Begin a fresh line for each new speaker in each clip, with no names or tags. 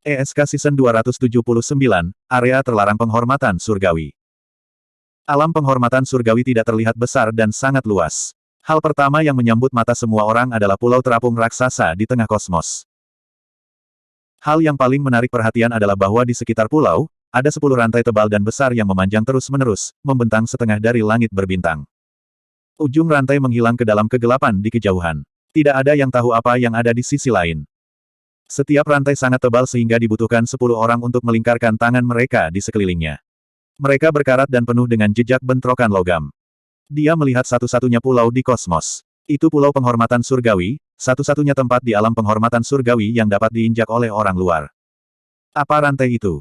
ESK Season 279, Area Terlarang Penghormatan Surgawi. Alam penghormatan surgawi tidak terlihat besar dan sangat luas. Hal pertama yang menyambut mata semua orang adalah pulau terapung raksasa di tengah kosmos. Hal yang paling menarik perhatian adalah bahwa di sekitar pulau, ada 10 rantai tebal dan besar yang memanjang terus-menerus, membentang setengah dari langit berbintang. Ujung rantai menghilang ke dalam kegelapan di kejauhan. Tidak ada yang tahu apa yang ada di sisi lain. Setiap rantai sangat tebal sehingga dibutuhkan 10 orang untuk melingkarkan tangan mereka di sekelilingnya. Mereka berkarat dan penuh dengan jejak bentrokan logam. Dia melihat satu-satunya pulau di kosmos. Itu pulau penghormatan surgawi, satu-satunya tempat di alam penghormatan surgawi yang dapat diinjak oleh orang luar. Apa rantai itu?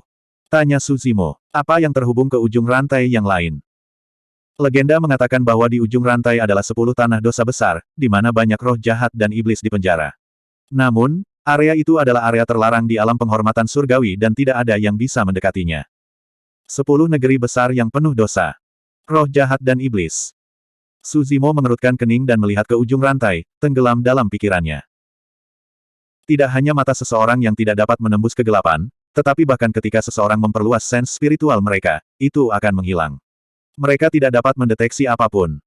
Tanya Suzimo. Apa yang terhubung ke ujung rantai yang lain? Legenda mengatakan bahwa di ujung rantai adalah 10 tanah dosa besar, di mana banyak roh jahat dan iblis dipenjara. Namun, area itu adalah area terlarang di alam penghormatan surgawi dan tidak ada yang bisa mendekatinya. 10 negeri besar yang penuh dosa. Roh jahat dan iblis. Suzimo mengerutkan kening dan melihat ke ujung rantai, tenggelam dalam pikirannya. Tidak hanya mata seseorang yang tidak dapat menembus kegelapan, tetapi bahkan ketika seseorang memperluas sens spiritual mereka, itu akan menghilang. Mereka tidak dapat mendeteksi apapun.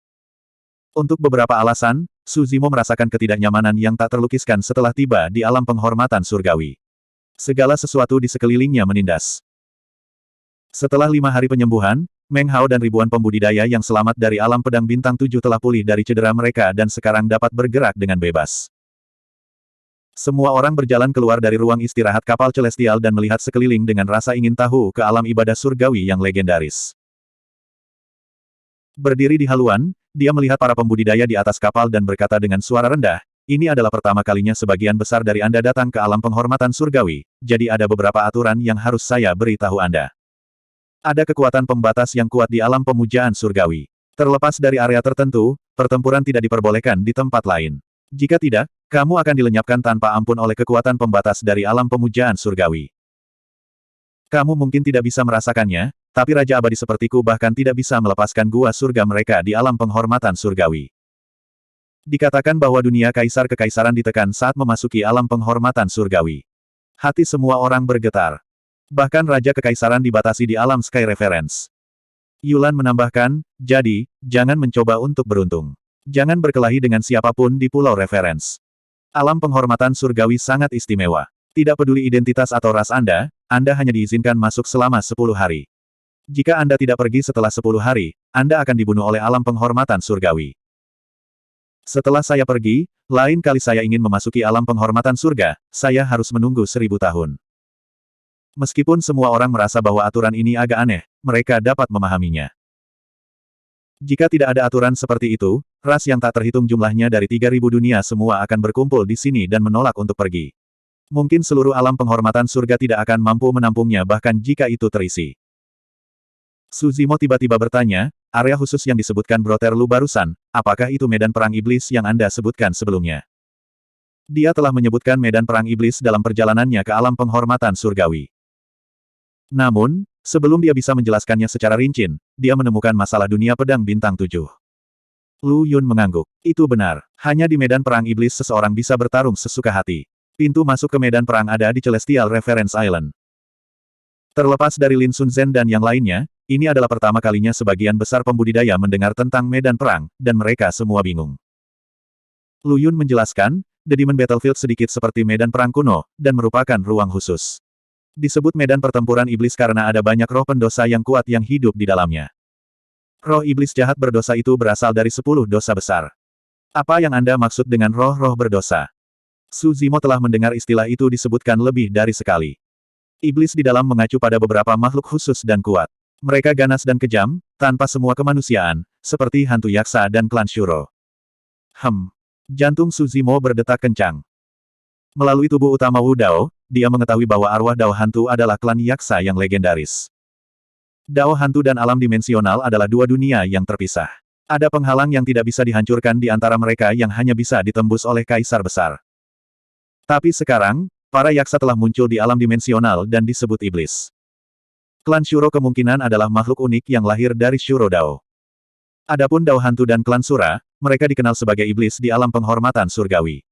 Untuk beberapa alasan, Suzimo merasakan ketidaknyamanan yang tak terlukiskan setelah tiba di alam penghormatan surgawi. Segala sesuatu di sekelilingnya menindas. Setelah 5 hari penyembuhan, Meng Hao dan ribuan pembudidaya yang selamat dari alam pedang bintang 7 telah pulih dari cedera mereka dan sekarang dapat bergerak dengan bebas. Semua orang berjalan keluar dari ruang istirahat kapal celestial dan melihat sekeliling dengan rasa ingin tahu ke alam ibadah surgawi yang legendaris. Berdiri di haluan, dia melihat para pembudidaya di atas kapal dan berkata dengan suara rendah, "Ini adalah pertama kalinya sebagian besar dari Anda datang ke alam penghormatan surgawi, jadi ada beberapa aturan yang harus saya beritahu Anda. Ada kekuatan pembatas yang kuat di alam pemujaan surgawi. Terlepas dari area tertentu, pertempuran tidak diperbolehkan di tempat lain. Jika tidak, kamu akan dilenyapkan tanpa ampun oleh kekuatan pembatas dari alam pemujaan surgawi. Kamu mungkin tidak bisa merasakannya, tapi Raja Abadi sepertiku bahkan tidak bisa melepaskan gua surga mereka di alam penghormatan surgawi." Dikatakan bahwa dunia kaisar-kekaisaran ditekan saat memasuki alam penghormatan surgawi. Hati semua orang bergetar. Bahkan Raja Kekaisaran dibatasi di alam Sky Reference. Yulan menambahkan, "Jadi, jangan mencoba untuk beruntung. Jangan berkelahi dengan siapapun di Pulau Reference. Alam penghormatan surgawi sangat istimewa. Tidak peduli identitas atau ras Anda hanya diizinkan masuk selama 10 hari. Jika Anda tidak pergi setelah 10 hari, Anda akan dibunuh oleh alam penghormatan surgawi. Setelah saya pergi, lain kali saya ingin memasuki alam penghormatan surga, saya harus menunggu 1000 tahun." Meskipun semua orang merasa bahwa aturan ini agak aneh, mereka dapat memahaminya. Jika tidak ada aturan seperti itu, ras yang tak terhitung jumlahnya dari 3000 dunia semua akan berkumpul di sini dan menolak untuk pergi. Mungkin seluruh alam penghormatan surga tidak akan mampu menampungnya bahkan jika itu terisi. Suzimo tiba-tiba bertanya, "Area khusus yang disebutkan Brother Lu barusan, apakah itu medan perang iblis yang Anda sebutkan sebelumnya?" Dia telah menyebutkan medan perang iblis dalam perjalanannya ke alam penghormatan surgawi. Namun, sebelum dia bisa menjelaskannya secara rinci, dia menemukan masalah dunia pedang bintang 7. Lu Yun mengangguk. Itu benar. Hanya di medan perang iblis seseorang bisa bertarung sesuka hati. Pintu masuk ke medan perang ada di Celestial Reference Island. Terlepas dari Lin Sun Zhen dan yang lainnya, ini adalah pertama kalinya sebagian besar pembudidaya mendengar tentang medan perang, dan mereka semua bingung. Lu Yun menjelaskan, The Demon Battlefield sedikit seperti medan perang kuno, dan merupakan ruang khusus. Disebut medan pertempuran iblis karena ada banyak roh pendosa yang kuat yang hidup di dalamnya. Roh iblis jahat berdosa itu berasal dari 10 dosa besar. Apa yang Anda maksud dengan roh-roh berdosa? Suzimo telah mendengar istilah itu disebutkan lebih dari sekali. Iblis di dalam mengacu pada beberapa makhluk khusus dan kuat. Mereka ganas dan kejam, tanpa semua kemanusiaan, seperti hantu yaksa dan klan Shuro. Jantung Suzimo berdetak kencang. Melalui tubuh utama Wu Dao, dia mengetahui bahwa arwah Dao hantu adalah klan yaksa yang legendaris. Dao hantu dan alam dimensional adalah dua dunia yang terpisah. Ada penghalang yang tidak bisa dihancurkan di antara mereka yang hanya bisa ditembus oleh kaisar besar. Tapi sekarang, para yaksa telah muncul di alam dimensional dan disebut iblis. Klan Shuro kemungkinan adalah makhluk unik yang lahir dari Shuro Dao. Adapun Dao hantu dan klan Sura, mereka dikenal sebagai iblis di alam penghormatan surgawi.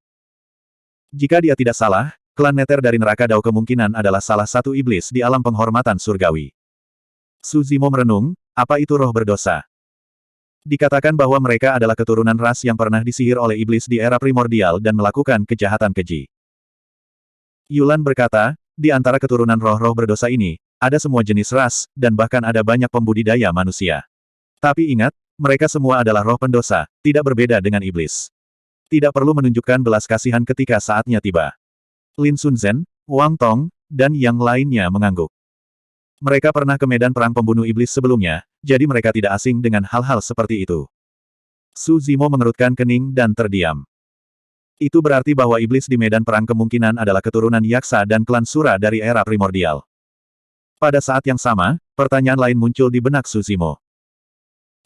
Jika dia tidak salah, klan Nether dari neraka Dao kemungkinan adalah salah satu iblis di alam penghormatan surgawi. Su Zimo merenung, apa itu roh berdosa? Dikatakan bahwa mereka adalah keturunan ras yang pernah disihir oleh iblis di era primordial dan melakukan kejahatan keji. Yulan berkata, di antara keturunan roh-roh berdosa ini, ada semua jenis ras, dan bahkan ada banyak pembudidaya manusia. Tapi ingat, mereka semua adalah roh pendosa, tidak berbeda dengan iblis. Tidak perlu menunjukkan belas kasihan ketika saatnya tiba. Lin Sunzen, Wang Tong, dan yang lainnya mengangguk. Mereka pernah ke medan perang pembunuh iblis sebelumnya, jadi mereka tidak asing dengan hal-hal seperti itu. Su Zimo mengerutkan kening dan terdiam. Itu berarti bahwa iblis di medan perang kemungkinan adalah keturunan Yaksa dan klan Sura dari era primordial. Pada saat yang sama, pertanyaan lain muncul di benak Su Zimo.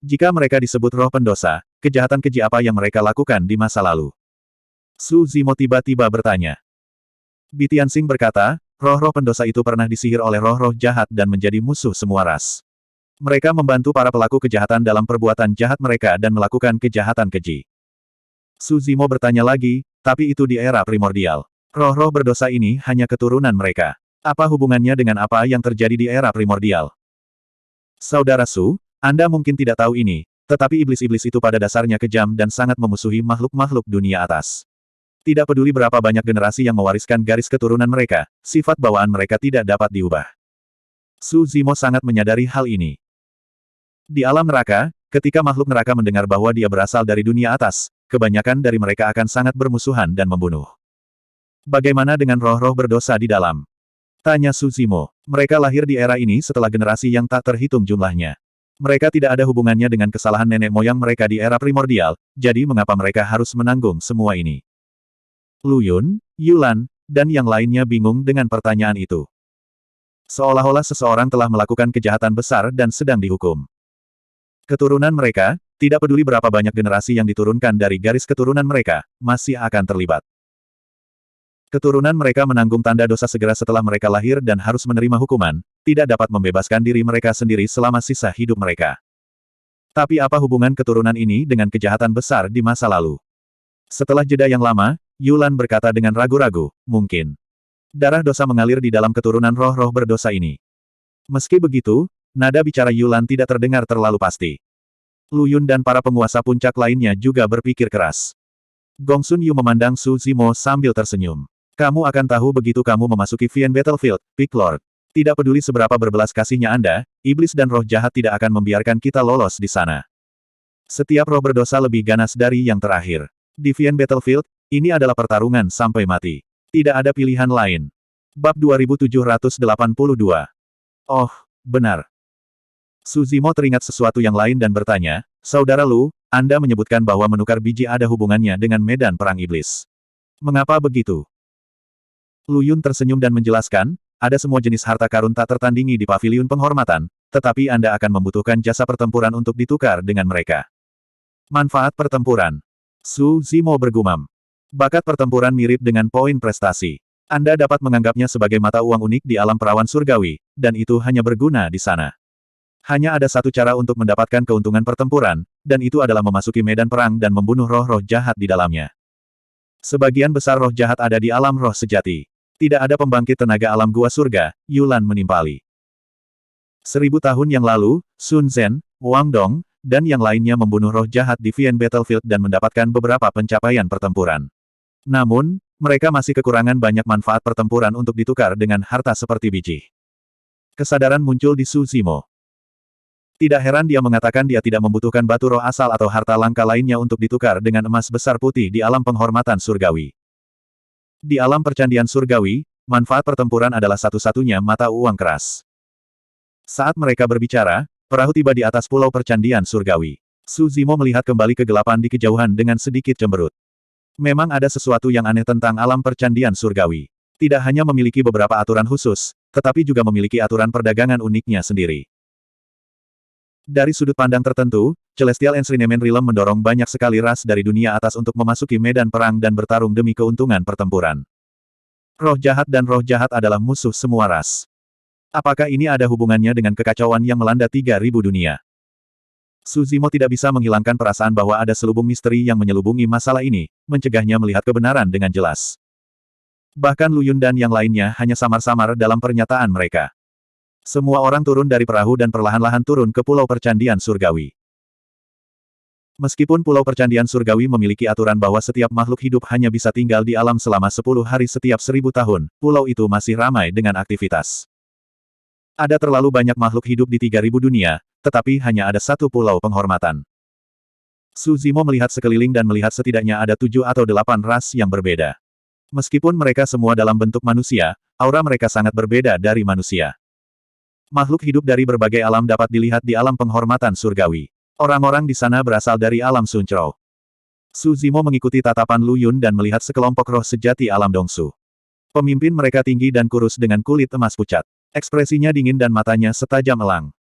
Jika mereka disebut roh pendosa, kejahatan keji apa yang mereka lakukan di masa lalu? Su Zimo tiba-tiba bertanya. Bitiansing berkata, roh-roh pendosa itu pernah disihir oleh roh-roh jahat dan menjadi musuh semua ras. Mereka membantu para pelaku kejahatan dalam perbuatan jahat mereka dan melakukan kejahatan keji. Su Zimo bertanya lagi, tapi itu di era primordial. Roh-roh berdosa ini hanya keturunan mereka. Apa hubungannya dengan apa yang terjadi di era primordial? Saudara Su, Anda mungkin tidak tahu ini, tetapi iblis-iblis itu pada dasarnya kejam dan sangat memusuhi makhluk-makhluk dunia atas. Tidak peduli berapa banyak generasi yang mewariskan garis keturunan mereka, sifat bawaan mereka tidak dapat diubah. Su Zimo sangat menyadari hal ini. Di alam neraka, ketika makhluk neraka mendengar bahwa dia berasal dari dunia atas, kebanyakan dari mereka akan sangat bermusuhan dan membunuh. Bagaimana dengan roh-roh berdosa di dalam? Tanya Su Zimo. Mereka lahir di era ini setelah generasi yang tak terhitung jumlahnya. Mereka tidak ada hubungannya dengan kesalahan nenek moyang mereka di era primordial, jadi mengapa mereka harus menanggung semua ini? Lu Yun, Yulan, dan yang lainnya bingung dengan pertanyaan itu. Seolah-olah seseorang telah melakukan kejahatan besar dan sedang dihukum. Keturunan mereka, tidak peduli berapa banyak generasi yang diturunkan dari garis keturunan mereka, masih akan terlibat. Keturunan mereka menanggung tanda dosa segera setelah mereka lahir dan harus menerima hukuman, tidak dapat membebaskan diri mereka sendiri selama sisa hidup mereka. Tapi apa hubungan keturunan ini dengan kejahatan besar di masa lalu? Setelah jeda yang lama, Yulan berkata dengan ragu-ragu, mungkin. Darah dosa mengalir di dalam keturunan roh-roh berdosa ini. Meski begitu, nada bicara Yulan tidak terdengar terlalu pasti. Lu Yun dan para penguasa puncak lainnya juga berpikir keras. Gongsun Yu memandang Su Zimo sambil tersenyum. Kamu akan tahu begitu kamu memasuki Vian Battlefield, Pig Lord. Tidak peduli seberapa berbelas kasihnya Anda, iblis dan roh jahat tidak akan membiarkan kita lolos di sana. Setiap roh berdosa lebih ganas dari yang terakhir. Di Vian Battlefield, ini adalah pertarungan sampai mati. Tidak ada pilihan lain. Bab 2782. Oh, benar. Su Zimo teringat sesuatu yang lain dan bertanya, Saudara Lu, Anda menyebutkan bahwa menukar biji ada hubungannya dengan medan perang iblis. Mengapa begitu? Lu Yun tersenyum dan menjelaskan, ada semua jenis harta karun tak tertandingi di paviliun penghormatan, tetapi Anda akan membutuhkan jasa pertempuran untuk ditukar dengan mereka. Manfaat pertempuran. Su Zimo bergumam. Bakat pertempuran mirip dengan poin prestasi. Anda dapat menganggapnya sebagai mata uang unik di alam perawan surgawi, dan itu hanya berguna di sana. Hanya ada satu cara untuk mendapatkan keuntungan pertempuran, dan itu adalah memasuki medan perang dan membunuh roh-roh jahat di dalamnya. Sebagian besar roh jahat ada di alam roh sejati. Tidak ada pembangkit tenaga alam gua surga, Yulan menimpali. 1000 tahun yang lalu, Sun Zhen, Wang Dong, dan yang lainnya membunuh roh jahat di Vian Battlefield dan mendapatkan beberapa pencapaian pertempuran. Namun, mereka masih kekurangan banyak manfaat pertempuran untuk ditukar dengan harta seperti biji. Kesadaran muncul di Su Zimo. Tidak heran dia mengatakan dia tidak membutuhkan batu roh asal atau harta langka lainnya untuk ditukar dengan emas besar putih di alam penghormatan surgawi. Di alam percandian surgawi, manfaat pertempuran adalah satu-satunya mata uang keras. Saat mereka berbicara, perahu tiba di atas pulau percandian surgawi. Su Zimo melihat kembali kegelapan di kejauhan dengan sedikit cemberut. Memang ada sesuatu yang aneh tentang alam percandian surgawi. Tidak hanya memiliki beberapa aturan khusus, tetapi juga memiliki aturan perdagangan uniknya sendiri. Dari sudut pandang tertentu, Celestial Enshrinement Realm mendorong banyak sekali ras dari dunia atas untuk memasuki medan perang dan bertarung demi keuntungan pertempuran. Roh jahat dan roh jahat adalah musuh semua ras. Apakah ini ada hubungannya dengan kekacauan yang melanda 3000 dunia? Su Zimo tidak bisa menghilangkan perasaan bahwa ada selubung misteri yang menyelubungi masalah ini, mencegahnya melihat kebenaran dengan jelas. Bahkan Lu Yun dan yang lainnya hanya samar-samar dalam pernyataan mereka. Semua orang turun dari perahu dan perlahan-lahan turun ke Pulau Percandian Surgawi. Meskipun Pulau Percandian Surgawi memiliki aturan bahwa setiap makhluk hidup hanya bisa tinggal di alam selama 10 hari setiap 1000 tahun, pulau itu masih ramai dengan aktivitas. Ada terlalu banyak makhluk hidup di 3000 dunia, tetapi hanya ada satu pulau penghormatan. Su Zimo melihat sekeliling dan melihat setidaknya ada 7 atau 8 ras yang berbeda. Meskipun mereka semua dalam bentuk manusia, aura mereka sangat berbeda dari manusia. Makhluk hidup dari berbagai alam dapat dilihat di alam penghormatan surgawi. Orang-orang di sana berasal dari alam Suncrou. Su Zimo mengikuti tatapan Lu Yun dan melihat sekelompok roh sejati alam Dongsu. Pemimpin mereka tinggi dan kurus dengan kulit emas pucat. Ekspresinya dingin dan matanya setajam elang.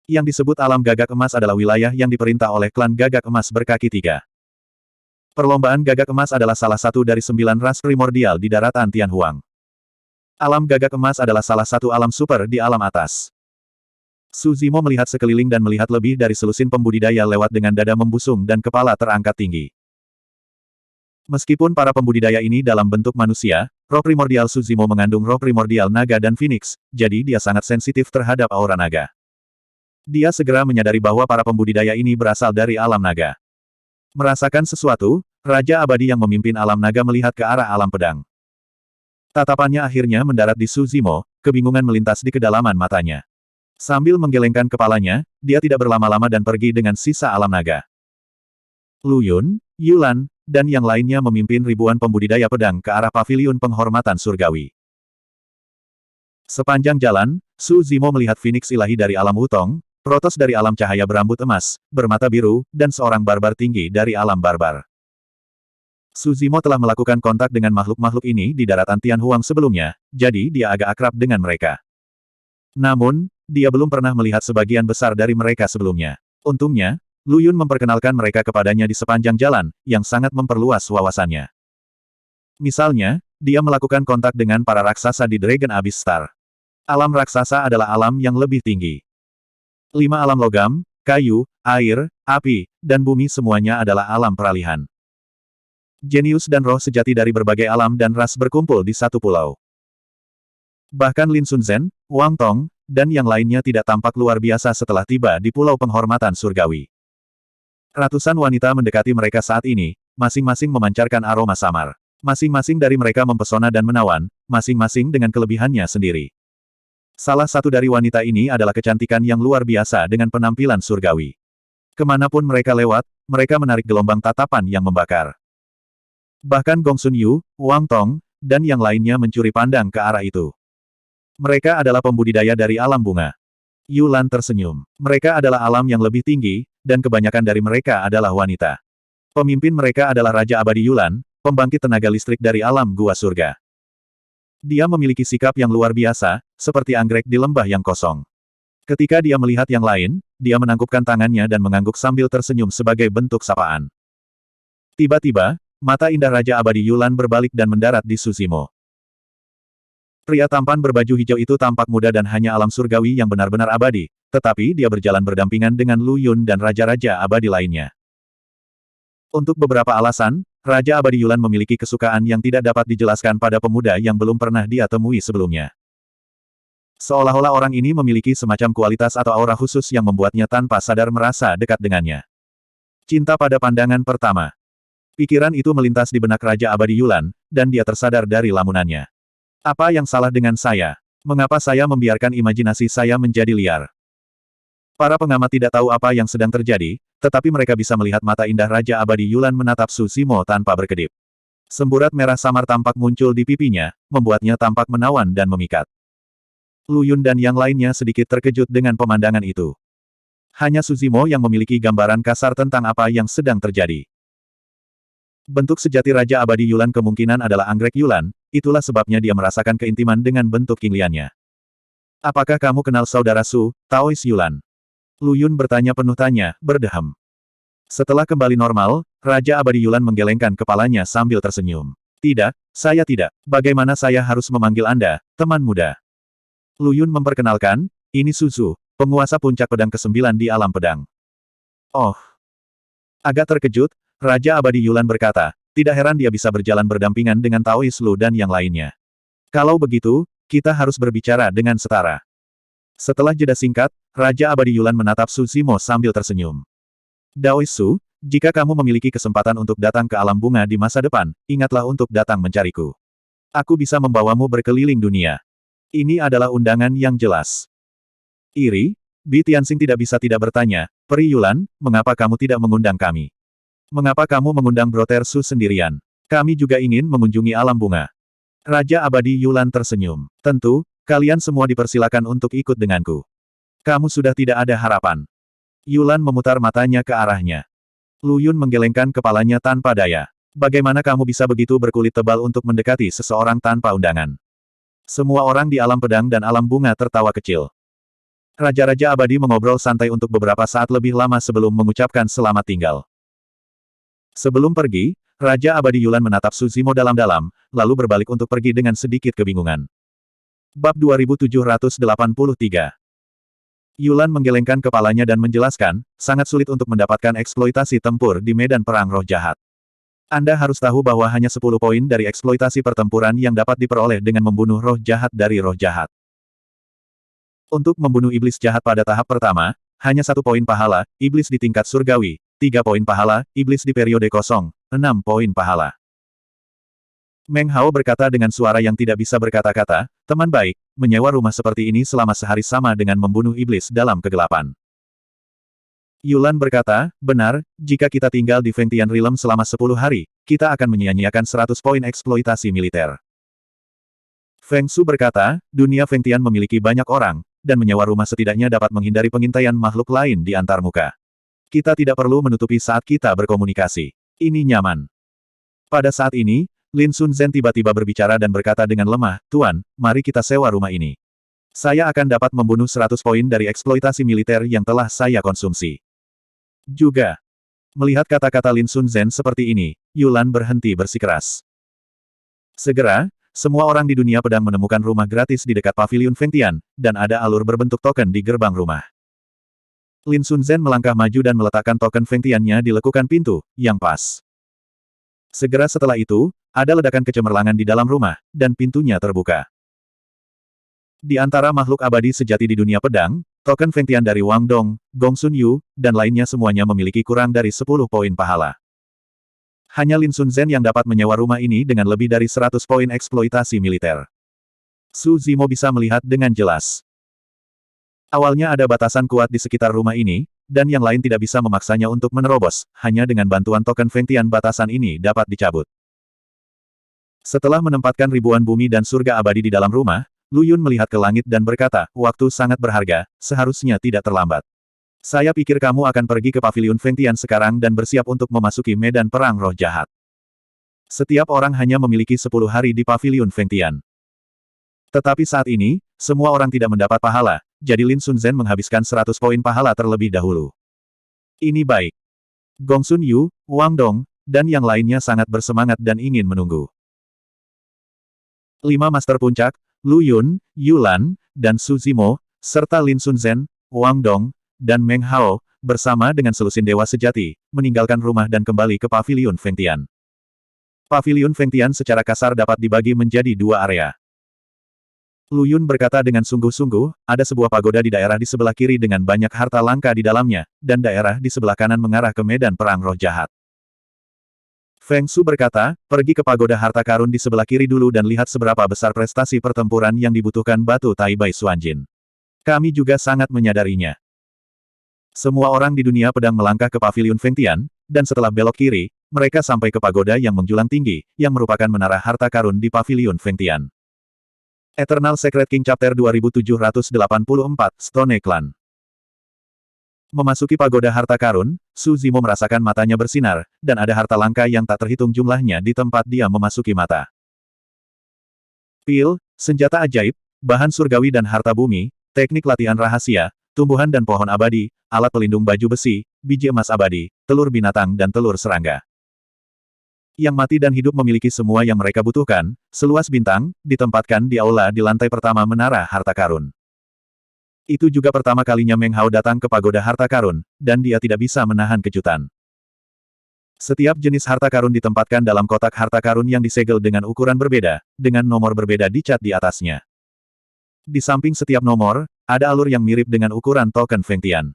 Yang disebut alam gagak emas adalah wilayah yang diperintah oleh klan gagak emas berkaki 3. Perlombaan gagak emas adalah salah satu dari 9 ras primordial di daratan Tianhuang. Alam gagak emas adalah salah satu alam super di alam atas. Su Zimo melihat sekeliling dan melihat lebih dari selusin pembudidaya lewat dengan dada membusung dan kepala terangkat tinggi. Meskipun para pembudidaya ini dalam bentuk manusia, roh primordial Su Zimo mengandung roh primordial naga dan phoenix, jadi dia sangat sensitif terhadap aura naga. Dia segera menyadari bahwa para pembudidaya ini berasal dari alam naga. Merasakan sesuatu, Raja Abadi yang memimpin alam naga melihat ke arah alam pedang. Tatapannya akhirnya mendarat di Su Zimo, kebingungan melintas di kedalaman matanya. Sambil menggelengkan kepalanya, dia tidak berlama-lama dan pergi dengan sisa alam naga. Lu Yun, Yulan, dan yang lainnya memimpin ribuan pembudidaya pedang ke arah paviliun penghormatan surgawi. Sepanjang jalan, Su Zimo melihat Phoenix ilahi dari alam Wutong, Protos dari alam cahaya berambut emas, bermata biru, dan seorang barbar tinggi dari alam barbar. Su Zimo telah melakukan kontak dengan makhluk-makhluk ini di daratan Tianhuang sebelumnya, jadi dia agak akrab dengan mereka. Namun, dia belum pernah melihat sebagian besar dari mereka sebelumnya. Untungnya, Lu Yun memperkenalkan mereka kepadanya di sepanjang jalan, yang sangat memperluas wawasannya. Misalnya, dia melakukan kontak dengan para raksasa di Dragon Abyss Star. Alam raksasa adalah alam yang lebih tinggi. 5 alam logam, kayu, air, api, dan bumi semuanya adalah alam peralihan. Jenius dan roh sejati dari berbagai alam dan ras berkumpul di satu pulau. Bahkan Lin Sunzhen, Wang Tong, dan yang lainnya tidak tampak luar biasa setelah tiba di pulau penghormatan surgawi. Ratusan wanita mendekati mereka saat ini, masing-masing memancarkan aroma samar. Masing-masing dari mereka mempesona dan menawan, masing-masing dengan kelebihannya sendiri. Salah satu dari wanita ini adalah kecantikan yang luar biasa dengan penampilan surgawi. Kemanapun mereka lewat, mereka menarik gelombang tatapan yang membakar. Bahkan Gong Sun Yu, Wang Tong, dan yang lainnya mencuri pandang ke arah itu. Mereka adalah pembudidaya dari alam bunga. Yulan tersenyum. Mereka adalah alam yang lebih tinggi, dan kebanyakan dari mereka adalah wanita. Pemimpin mereka adalah Raja Abadi Yulan, pembangkit tenaga listrik dari alam gua surga. Dia memiliki sikap yang luar biasa, seperti anggrek di lembah yang kosong. Ketika dia melihat yang lain, dia menangkupkan tangannya dan mengangguk sambil tersenyum sebagai bentuk sapaan. Tiba-tiba, mata indah Raja Abadi Yulan berbalik dan mendarat di Su Zimo. Pria tampan berbaju hijau itu tampak muda dan hanya alam surgawi yang benar-benar abadi, tetapi dia berjalan berdampingan dengan Lu Yun dan raja-raja abadi lainnya. Untuk beberapa alasan, Raja Abadi Yulan memiliki kesukaan yang tidak dapat dijelaskan pada pemuda yang belum pernah dia temui sebelumnya. Seolah-olah orang ini memiliki semacam kualitas atau aura khusus yang membuatnya tanpa sadar merasa dekat dengannya. Cinta pada pandangan pertama. Pikiran itu melintas di benak Raja Abadi Yulan, dan dia tersadar dari lamunannya. Apa yang salah dengan saya? Mengapa saya membiarkan imajinasi saya menjadi liar? Para pengamat tidak tahu apa yang sedang terjadi, tetapi mereka bisa melihat mata indah Raja Abadi Yulan menatap Su Zimo tanpa berkedip. Semburat merah samar tampak muncul di pipinya, membuatnya tampak menawan dan memikat. Lu Yun dan yang lainnya sedikit terkejut dengan pemandangan itu. Hanya Su Zimo yang memiliki gambaran kasar tentang apa yang sedang terjadi. Bentuk sejati Raja Abadi Yulan kemungkinan adalah anggrek Yulan, itulah sebabnya dia merasakan keintiman dengan bentuk kingliannya. Apakah kamu kenal saudara Su, Taois Yulan? Lu Yun bertanya penuh tanya, berdeham. Setelah kembali normal, Raja Abadi Yulan menggelengkan kepalanya sambil tersenyum. Tidak, saya tidak. Bagaimana saya harus memanggil Anda, teman muda? Lu Yun memperkenalkan, ini Suzu, penguasa puncak pedang ke-9 di alam pedang. Oh. Agak terkejut, Raja Abadi Yulan berkata, Tidak heran dia bisa berjalan berdampingan dengan Taoist Lu dan yang lainnya. Kalau begitu, kita harus berbicara dengan setara. Setelah jeda singkat, Raja Abadi Yulan menatap Su Zimo sambil tersenyum. Daoist Su, jika kamu memiliki kesempatan untuk datang ke alam bunga di masa depan, ingatlah untuk datang mencariku. Aku bisa membawamu berkeliling dunia. Ini adalah undangan yang jelas. Iri, Bi Tianxing tidak bisa tidak bertanya, Peri Yulan, mengapa kamu tidak mengundang kami? Mengapa kamu mengundang Brother Su sendirian? Kami juga ingin mengunjungi alam bunga. Raja Abadi Yulan tersenyum. Tentu, kalian semua dipersilakan untuk ikut denganku. Kamu sudah tidak ada harapan. Yulan memutar matanya ke arahnya. Lu Yun menggelengkan kepalanya tanpa daya. Bagaimana kamu bisa begitu berkulit tebal untuk mendekati seseorang tanpa undangan? Semua orang di alam pedang dan alam bunga tertawa kecil. Raja-raja abadi mengobrol santai untuk beberapa saat lebih lama sebelum mengucapkan selamat tinggal. Sebelum pergi, Raja Abadi Yulan menatap Su Zimo dalam-dalam, lalu berbalik untuk pergi dengan sedikit kebingungan. Bab 2783. Yulan menggelengkan kepalanya dan menjelaskan, sangat sulit untuk mendapatkan eksploitasi tempur di medan perang roh jahat. Anda harus tahu bahwa hanya 10 poin dari eksploitasi pertempuran yang dapat diperoleh dengan membunuh roh jahat dari roh jahat. Untuk membunuh iblis jahat pada tahap pertama, hanya 1 poin pahala, iblis di tingkat surgawi, 3 poin pahala, iblis di periode kosong, 6 poin pahala. Meng Hao berkata dengan suara yang tidak bisa berkata-kata, teman baik, menyewa rumah seperti ini selama sehari sama dengan membunuh iblis dalam kegelapan. Yulan berkata, benar, jika kita tinggal di Fengtian Realm selama 10 hari, kita akan menyia-nyiakan 100 poin eksploitasi militer. Feng Su berkata, dunia Fengtian memiliki banyak orang, dan menyewa rumah setidaknya dapat menghindari pengintaian makhluk lain di antarmuka. Kita tidak perlu menutupi saat kita berkomunikasi. Ini nyaman. Pada saat ini, Lin Sun Zhen tiba-tiba berbicara dan berkata dengan lemah, Tuan, mari kita sewa rumah ini. Saya akan dapat membunuh 100 poin dari eksploitasi militer yang telah saya konsumsi. Juga. Melihat kata-kata Lin Sun Zhen seperti ini, Yulan berhenti bersikeras. Segera, semua orang di dunia pedang menemukan rumah gratis di dekat paviliun Fengtian, dan ada alur berbentuk token di gerbang rumah. Lin Sun Zhen melangkah maju dan meletakkan token Fengtiannya di lekukan pintu, yang pas. Segera setelah itu, ada ledakan kecemerlangan di dalam rumah, dan pintunya terbuka. Di antara makhluk abadi sejati di dunia pedang, token Fengtian dari Wang Dong, Gong Sun Yu, dan lainnya semuanya memiliki kurang dari 10 poin pahala. Hanya Lin Sun Zhen yang dapat menyewa rumah ini dengan lebih dari 100 poin eksploitasi militer. Su Zimo bisa melihat dengan jelas. Awalnya ada batasan kuat di sekitar rumah ini, dan yang lain tidak bisa memaksanya untuk menerobos, hanya dengan bantuan token Fengtian batasan ini dapat dicabut. Setelah menempatkan ribuan bumi dan surga abadi di dalam rumah, Lu Yun melihat ke langit dan berkata, waktu sangat berharga, seharusnya tidak terlambat. Saya pikir kamu akan pergi ke paviliun Fengtian sekarang dan bersiap untuk memasuki medan perang roh jahat. Setiap orang hanya memiliki 10 hari di paviliun Fengtian. Tetapi saat ini, semua orang tidak mendapat pahala, jadi Lin Sun Zhen menghabiskan 100 poin pahala terlebih dahulu. Ini baik. Gong Sun Yu, Wang Dong, dan yang lainnya sangat bersemangat dan ingin menunggu. 5 Master Puncak, Lu Yun, Yulan, dan Su Zimo, serta Lin Sun Zhen, Wang Dong, dan Meng Hao, bersama dengan selusin dewa sejati, meninggalkan rumah dan kembali ke paviliun Fengtian. Paviliun Fengtian secara kasar dapat dibagi menjadi 2 area. Lu Yun berkata dengan sungguh-sungguh, ada sebuah pagoda di daerah di sebelah kiri dengan banyak harta langka di dalamnya, dan daerah di sebelah kanan mengarah ke medan perang roh jahat. Feng Su berkata, pergi ke pagoda harta karun di sebelah kiri dulu dan lihat seberapa besar prestasi pertempuran yang dibutuhkan batu Tai Bai Xuanjin. Kami juga sangat menyadarinya. Semua orang di dunia pedang melangkah ke paviliun Fengtian, dan setelah belok kiri, mereka sampai ke pagoda yang menjulang tinggi, yang merupakan menara harta karun di paviliun Fengtian. Eternal Secret King Chapter 2784, Stone Clan. Memasuki pagoda harta karun, Su Zimo merasakan matanya bersinar, dan ada harta langka yang tak terhitung jumlahnya di tempat dia memasuki mata. Pil, senjata ajaib, bahan surgawi dan harta bumi, teknik latihan rahasia, tumbuhan dan pohon abadi, alat pelindung baju besi, biji emas abadi, telur binatang dan telur serangga. Yang mati dan hidup memiliki semua yang mereka butuhkan, seluas bintang, ditempatkan di aula di lantai pertama menara harta karun. Itu juga pertama kalinya Meng Hao datang ke pagoda harta karun, dan dia tidak bisa menahan kejutan. Setiap jenis harta karun ditempatkan dalam kotak harta karun yang disegel dengan ukuran berbeda, dengan nomor berbeda dicat di atasnya. Di samping setiap nomor, ada alur yang mirip dengan ukuran token Feng Tian.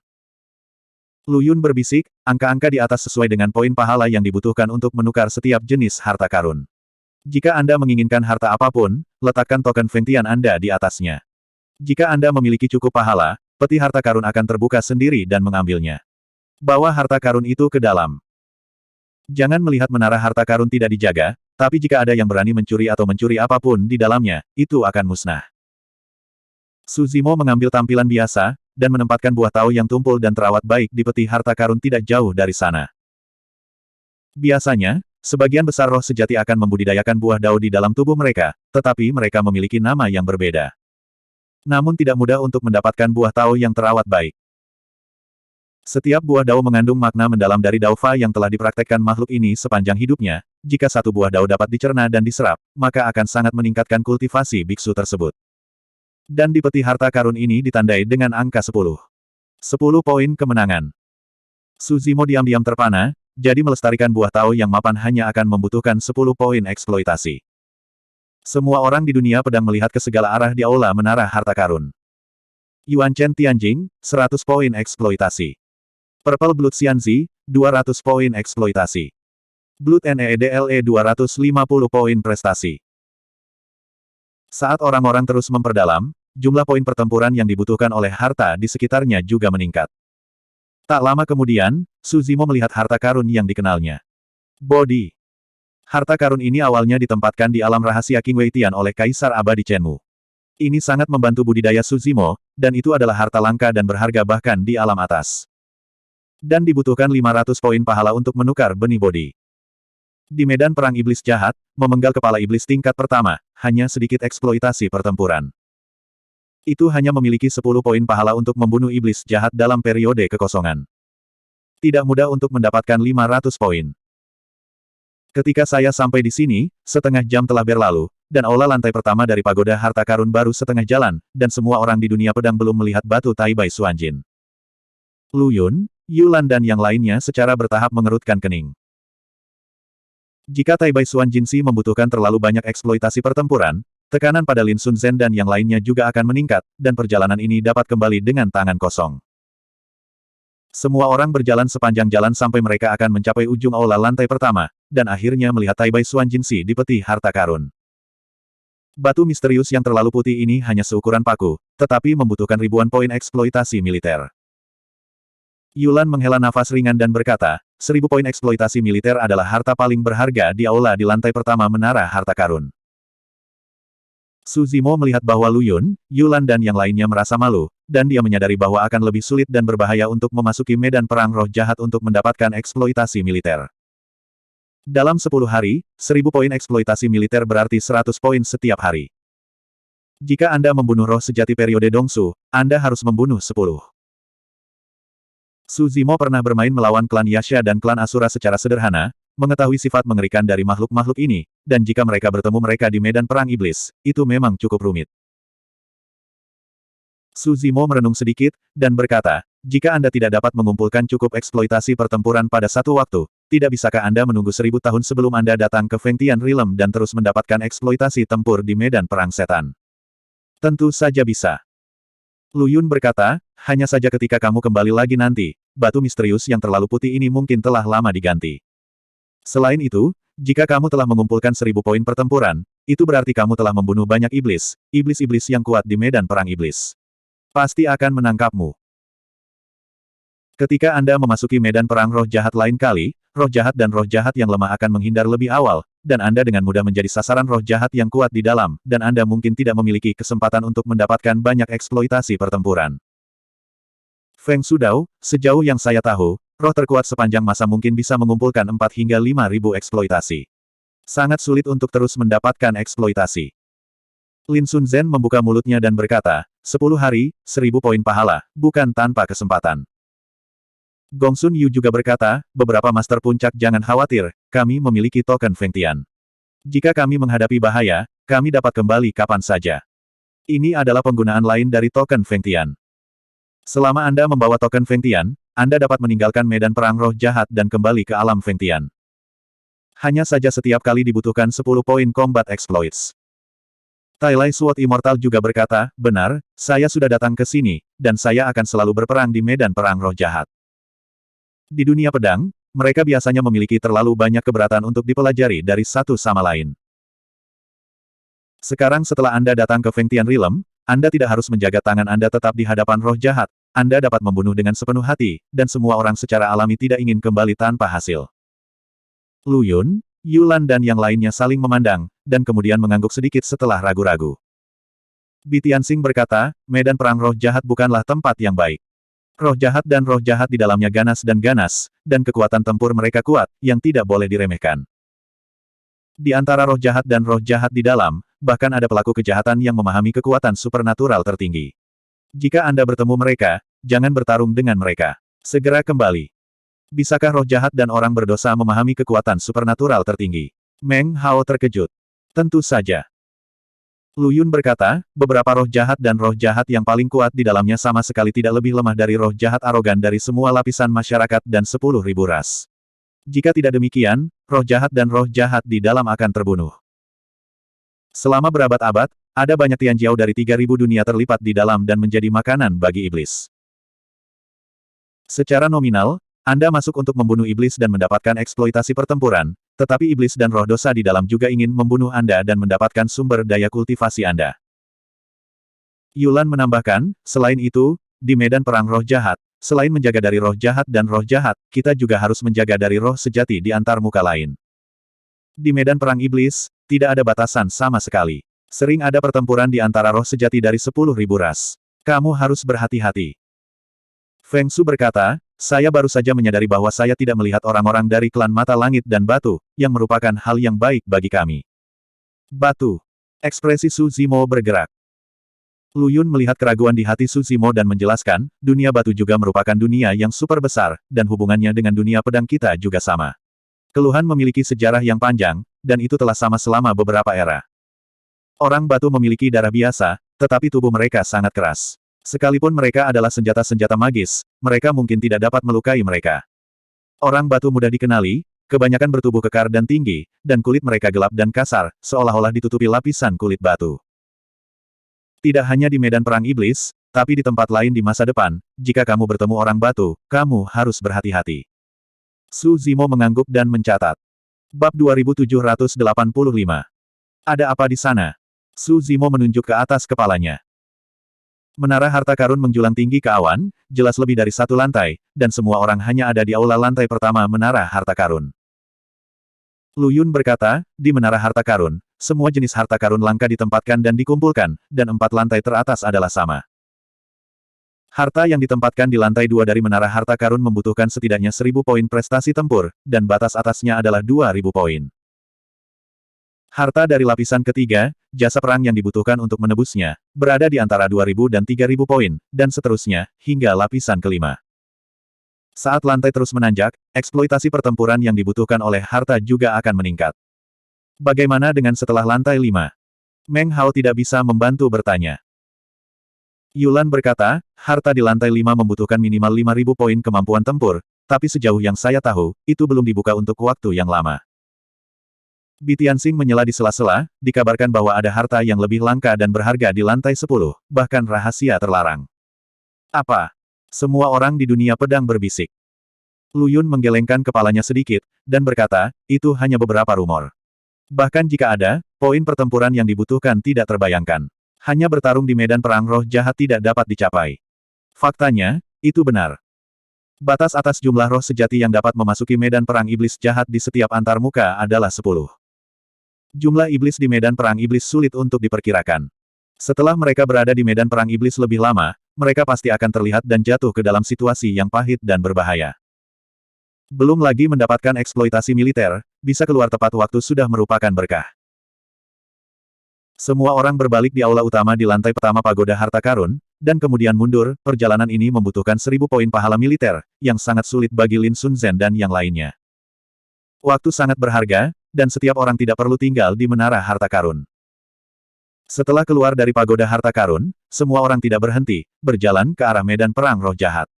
Lu Yun berbisik, angka-angka di atas sesuai dengan poin pahala yang dibutuhkan untuk menukar setiap jenis harta karun. Jika Anda menginginkan harta apapun, letakkan token Feng Tian Anda di atasnya. Jika Anda memiliki cukup pahala, peti harta karun akan terbuka sendiri dan mengambilnya. Bawa harta karun itu ke dalam. Jangan melihat menara harta karun tidak dijaga, tapi jika ada yang berani mencuri atau mencuri apapun di dalamnya, itu akan musnah. Su Zimo mengambil tampilan biasa, dan menempatkan buah tao yang tumpul dan terawat baik di peti harta karun tidak jauh dari sana. Biasanya, sebagian besar roh sejati akan membudidayakan buah dao di dalam tubuh mereka, tetapi mereka memiliki nama yang berbeda. Namun tidak mudah untuk mendapatkan buah tao yang terawat baik. Setiap buah dao mengandung makna mendalam dari Dao Fa yang telah dipraktekkan makhluk ini sepanjang hidupnya. Jika satu buah dao dapat dicerna dan diserap, maka akan sangat meningkatkan kultivasi biksu tersebut. Dan di peti harta karun ini ditandai dengan angka 10. 10 poin kemenangan. Su Zimo diam-diam terpana, jadi melestarikan buah tao yang mapan hanya akan membutuhkan 10 poin eksploitasi. Semua orang di dunia pedang melihat ke segala arah di aula menara harta karun. Yuan Chen Tianjing, 100 poin eksploitasi. Purple Blood Xianzi, 200 poin eksploitasi. Blood NEDLE 250 poin prestasi. Saat orang-orang terus memperdalam, jumlah poin pertempuran yang dibutuhkan oleh harta di sekitarnya juga meningkat. Tak lama kemudian, Su Zimo melihat harta karun yang dikenalnya. Bodi. Harta karun ini awalnya ditempatkan di alam rahasia King Weitian oleh Kaisar Abadi Chenmu. Ini sangat membantu budidaya Su Zimo, dan itu adalah harta langka dan berharga bahkan di alam atas. Dan dibutuhkan 500 poin pahala untuk menukar benih bodi. Di medan perang iblis jahat, memenggal kepala iblis tingkat pertama, hanya sedikit eksploitasi pertempuran. Itu hanya memiliki 10 poin pahala untuk membunuh iblis jahat dalam periode kekosongan. Tidak mudah untuk mendapatkan 500 poin. Ketika saya sampai di sini, setengah jam telah berlalu, dan aula lantai pertama dari pagoda harta karun baru setengah jalan, dan semua orang di dunia pedang belum melihat batu Taibai Xuanjin. Lu Yun, Yulan dan yang lainnya secara bertahap mengerutkan kening. Jika Taibai Xuanjinsi membutuhkan terlalu banyak eksploitasi pertempuran, tekanan pada Lin Sun Zhen dan yang lainnya juga akan meningkat, dan perjalanan ini dapat kembali dengan tangan kosong. Semua orang berjalan sepanjang jalan sampai mereka akan mencapai ujung aula lantai pertama, dan akhirnya melihat Taibai Xuanjinsi di peti harta karun. Batu misterius yang terlalu putih ini hanya seukuran paku, tetapi membutuhkan ribuan poin eksploitasi militer. Yulan menghela nafas ringan dan berkata, 1000 poin eksploitasi militer adalah harta paling berharga di aula di lantai pertama menara harta karun. Su Zimo melihat bahwa Lu Yun, Yulan dan yang lainnya merasa malu, dan dia menyadari bahwa akan lebih sulit dan berbahaya untuk memasuki medan perang roh jahat untuk mendapatkan eksploitasi militer. Dalam 10 hari, 1000 poin eksploitasi militer berarti 100 poin setiap hari. Jika Anda membunuh roh sejati periode Dongsu, Anda harus membunuh 10. Su Zimo pernah bermain melawan klan Yasha dan klan Asura secara sederhana, mengetahui sifat mengerikan dari makhluk-makhluk ini, dan jika mereka bertemu mereka di medan perang iblis, itu memang cukup rumit. Su Zimo merenung sedikit, dan berkata, jika Anda tidak dapat mengumpulkan cukup eksploitasi pertempuran pada satu waktu, tidak bisakah Anda menunggu 1000 tahun sebelum Anda datang ke Feng Tian Realm dan terus mendapatkan eksploitasi tempur di medan perang setan? Tentu saja bisa. Lu Yun berkata, hanya saja ketika kamu kembali lagi nanti, batu misterius yang terlalu putih ini mungkin telah lama diganti. Selain itu, jika kamu telah mengumpulkan 1000 poin pertempuran, itu berarti kamu telah membunuh banyak iblis, iblis-iblis yang kuat di medan perang iblis. Pasti akan menangkapmu. Ketika Anda memasuki medan perang roh jahat lain kali, roh jahat dan roh jahat yang lemah akan menghindar lebih awal, dan Anda dengan mudah menjadi sasaran roh jahat yang kuat di dalam, dan Anda mungkin tidak memiliki kesempatan untuk mendapatkan banyak eksploitasi pertempuran. Feng Sudao, sejauh yang saya tahu, roh terkuat sepanjang masa mungkin bisa mengumpulkan 4 hingga 5.000 eksploitasi. Sangat sulit untuk terus mendapatkan eksploitasi. Lin Sun Zhen membuka mulutnya dan berkata, 10 hari, 1000 poin pahala, bukan tanpa kesempatan. Gong Sun Yu juga berkata, beberapa master puncak jangan khawatir, kami memiliki token Feng Tian. Jika kami menghadapi bahaya, kami dapat kembali kapan saja. Ini adalah penggunaan lain dari token Feng Tian. Selama Anda membawa token Feng Tian, Anda dapat meninggalkan medan perang roh jahat dan kembali ke alam Feng Tian. Hanya saja setiap kali dibutuhkan 10 poin combat exploits. Tai Lai Sword Immortal juga berkata, benar, saya sudah datang ke sini, dan saya akan selalu berperang di medan perang roh jahat. Di dunia pedang, mereka biasanya memiliki terlalu banyak keberatan untuk dipelajari dari satu sama lain. Sekarang setelah Anda datang ke Fengtian Realm, Anda tidak harus menjaga tangan Anda tetap di hadapan roh jahat, Anda dapat membunuh dengan sepenuh hati, dan semua orang secara alami tidak ingin kembali tanpa hasil. Lu Yun, Yulan dan yang lainnya saling memandang, dan kemudian mengangguk sedikit setelah ragu-ragu. Bi Tianxing berkata, medan perang roh jahat bukanlah tempat yang baik. Roh jahat di dalamnya ganas, dan kekuatan tempur mereka kuat, yang tidak boleh diremehkan. Di antara roh jahat dan roh jahat di dalam, bahkan ada pelaku kejahatan yang memahami kekuatan supernatural tertinggi. Jika Anda bertemu mereka, jangan bertarung dengan mereka. Segera kembali. Bisakah roh jahat dan orang berdosa memahami kekuatan supernatural tertinggi? Meng Hao terkejut. Tentu saja. Lu Yun berkata, beberapa roh jahat dan roh jahat yang paling kuat di dalamnya sama sekali tidak lebih lemah dari roh jahat arogan dari semua lapisan masyarakat dan 10.000 ras. Jika tidak demikian, roh jahat dan roh jahat di dalam akan terbunuh. Selama berabad-abad, ada banyak Tianjiao dari 3.000 dunia terlipat di dalam dan menjadi makanan bagi iblis. Secara nominal, Anda masuk untuk membunuh iblis dan mendapatkan eksploitasi pertempuran, tetapi iblis dan roh dosa di dalam juga ingin membunuh Anda dan mendapatkan sumber daya kultivasi Anda. Yulan menambahkan, selain itu, di medan perang roh jahat, selain menjaga dari roh jahat dan roh jahat, kita juga harus menjaga dari roh sejati di antar muka lain. Di medan perang iblis, tidak ada batasan sama sekali. Sering ada pertempuran di antara roh sejati dari 10.000 ras. Kamu harus berhati-hati. Feng Su berkata, saya baru saja menyadari bahwa saya tidak melihat orang-orang dari klan Mata Langit dan Batu, yang merupakan hal yang baik bagi kami. Batu. Ekspresi Su Zimo bergerak. Lu Yun melihat keraguan di hati Su Zimo dan menjelaskan, dunia batu juga merupakan dunia yang super besar, dan hubungannya dengan dunia pedang kita juga sama. Keluhan memiliki sejarah yang panjang, dan itu telah sama selama beberapa era. Orang batu memiliki darah biasa, tetapi tubuh mereka sangat keras. Sekalipun mereka adalah senjata-senjata magis, mereka mungkin tidak dapat melukai mereka. Orang batu mudah dikenali, kebanyakan bertubuh kekar dan tinggi, dan kulit mereka gelap dan kasar, seolah-olah ditutupi lapisan kulit batu. Tidak hanya di medan perang iblis, tapi di tempat lain di masa depan, jika kamu bertemu orang batu, kamu harus berhati-hati. Su Zimo mengangguk dan mencatat. Bab 2785. Ada apa di sana? Su Zimo menunjuk ke atas kepalanya. Menara harta karun menjulang tinggi ke awan, jelas lebih dari satu lantai, dan semua orang hanya ada di aula lantai pertama menara harta karun. Lu Yun berkata, di menara harta karun, semua jenis harta karun langka ditempatkan dan dikumpulkan, dan 4 lantai teratas adalah sama. Harta yang ditempatkan di lantai 2 dari menara harta karun membutuhkan setidaknya 1.000 poin prestasi tempur, dan batas atasnya adalah 2.000 poin. Harta dari lapisan ketiga, jasa perang yang dibutuhkan untuk menebusnya, berada di antara 2.000 dan 3.000 poin, dan seterusnya, hingga lapisan kelima. Saat lantai terus menanjak, eksploitasi pertempuran yang dibutuhkan oleh harta juga akan meningkat. Bagaimana dengan setelah lantai 5? Meng Hao tidak bisa membantu bertanya. Yulan berkata, harta di lantai 5 membutuhkan minimal 5.000 poin kemampuan tempur, tapi sejauh yang saya tahu, itu belum dibuka untuk waktu yang lama. Bi Tianxing menyela di sela-sela, dikabarkan bahwa ada harta yang lebih langka dan berharga di lantai 10, bahkan rahasia terlarang. Apa? Semua orang di dunia pedang berbisik. Lu Yun menggelengkan kepalanya sedikit, dan berkata, itu hanya beberapa rumor. Bahkan jika ada, poin pertempuran yang dibutuhkan tidak terbayangkan. Hanya bertarung di medan perang roh jahat tidak dapat dicapai. Faktanya, itu benar. Batas atas jumlah roh sejati yang dapat memasuki medan perang iblis jahat di setiap antarmuka adalah 10. Jumlah iblis di medan perang iblis sulit untuk diperkirakan. Setelah mereka berada di medan perang iblis lebih lama, mereka pasti akan terlihat dan jatuh ke dalam situasi yang pahit dan berbahaya. Belum lagi mendapatkan eksploitasi militer, bisa keluar tepat waktu sudah merupakan berkah. Semua orang berbalik di aula utama di lantai pertama pagoda harta karun, dan kemudian mundur. Perjalanan ini membutuhkan 1.000 poin pahala militer, yang sangat sulit bagi Lin Sun Zhen dan yang lainnya. Waktu sangat berharga, dan setiap orang tidak perlu tinggal di menara harta karun. Setelah keluar dari pagoda harta karun, semua orang tidak berhenti, berjalan ke arah medan perang roh jahat.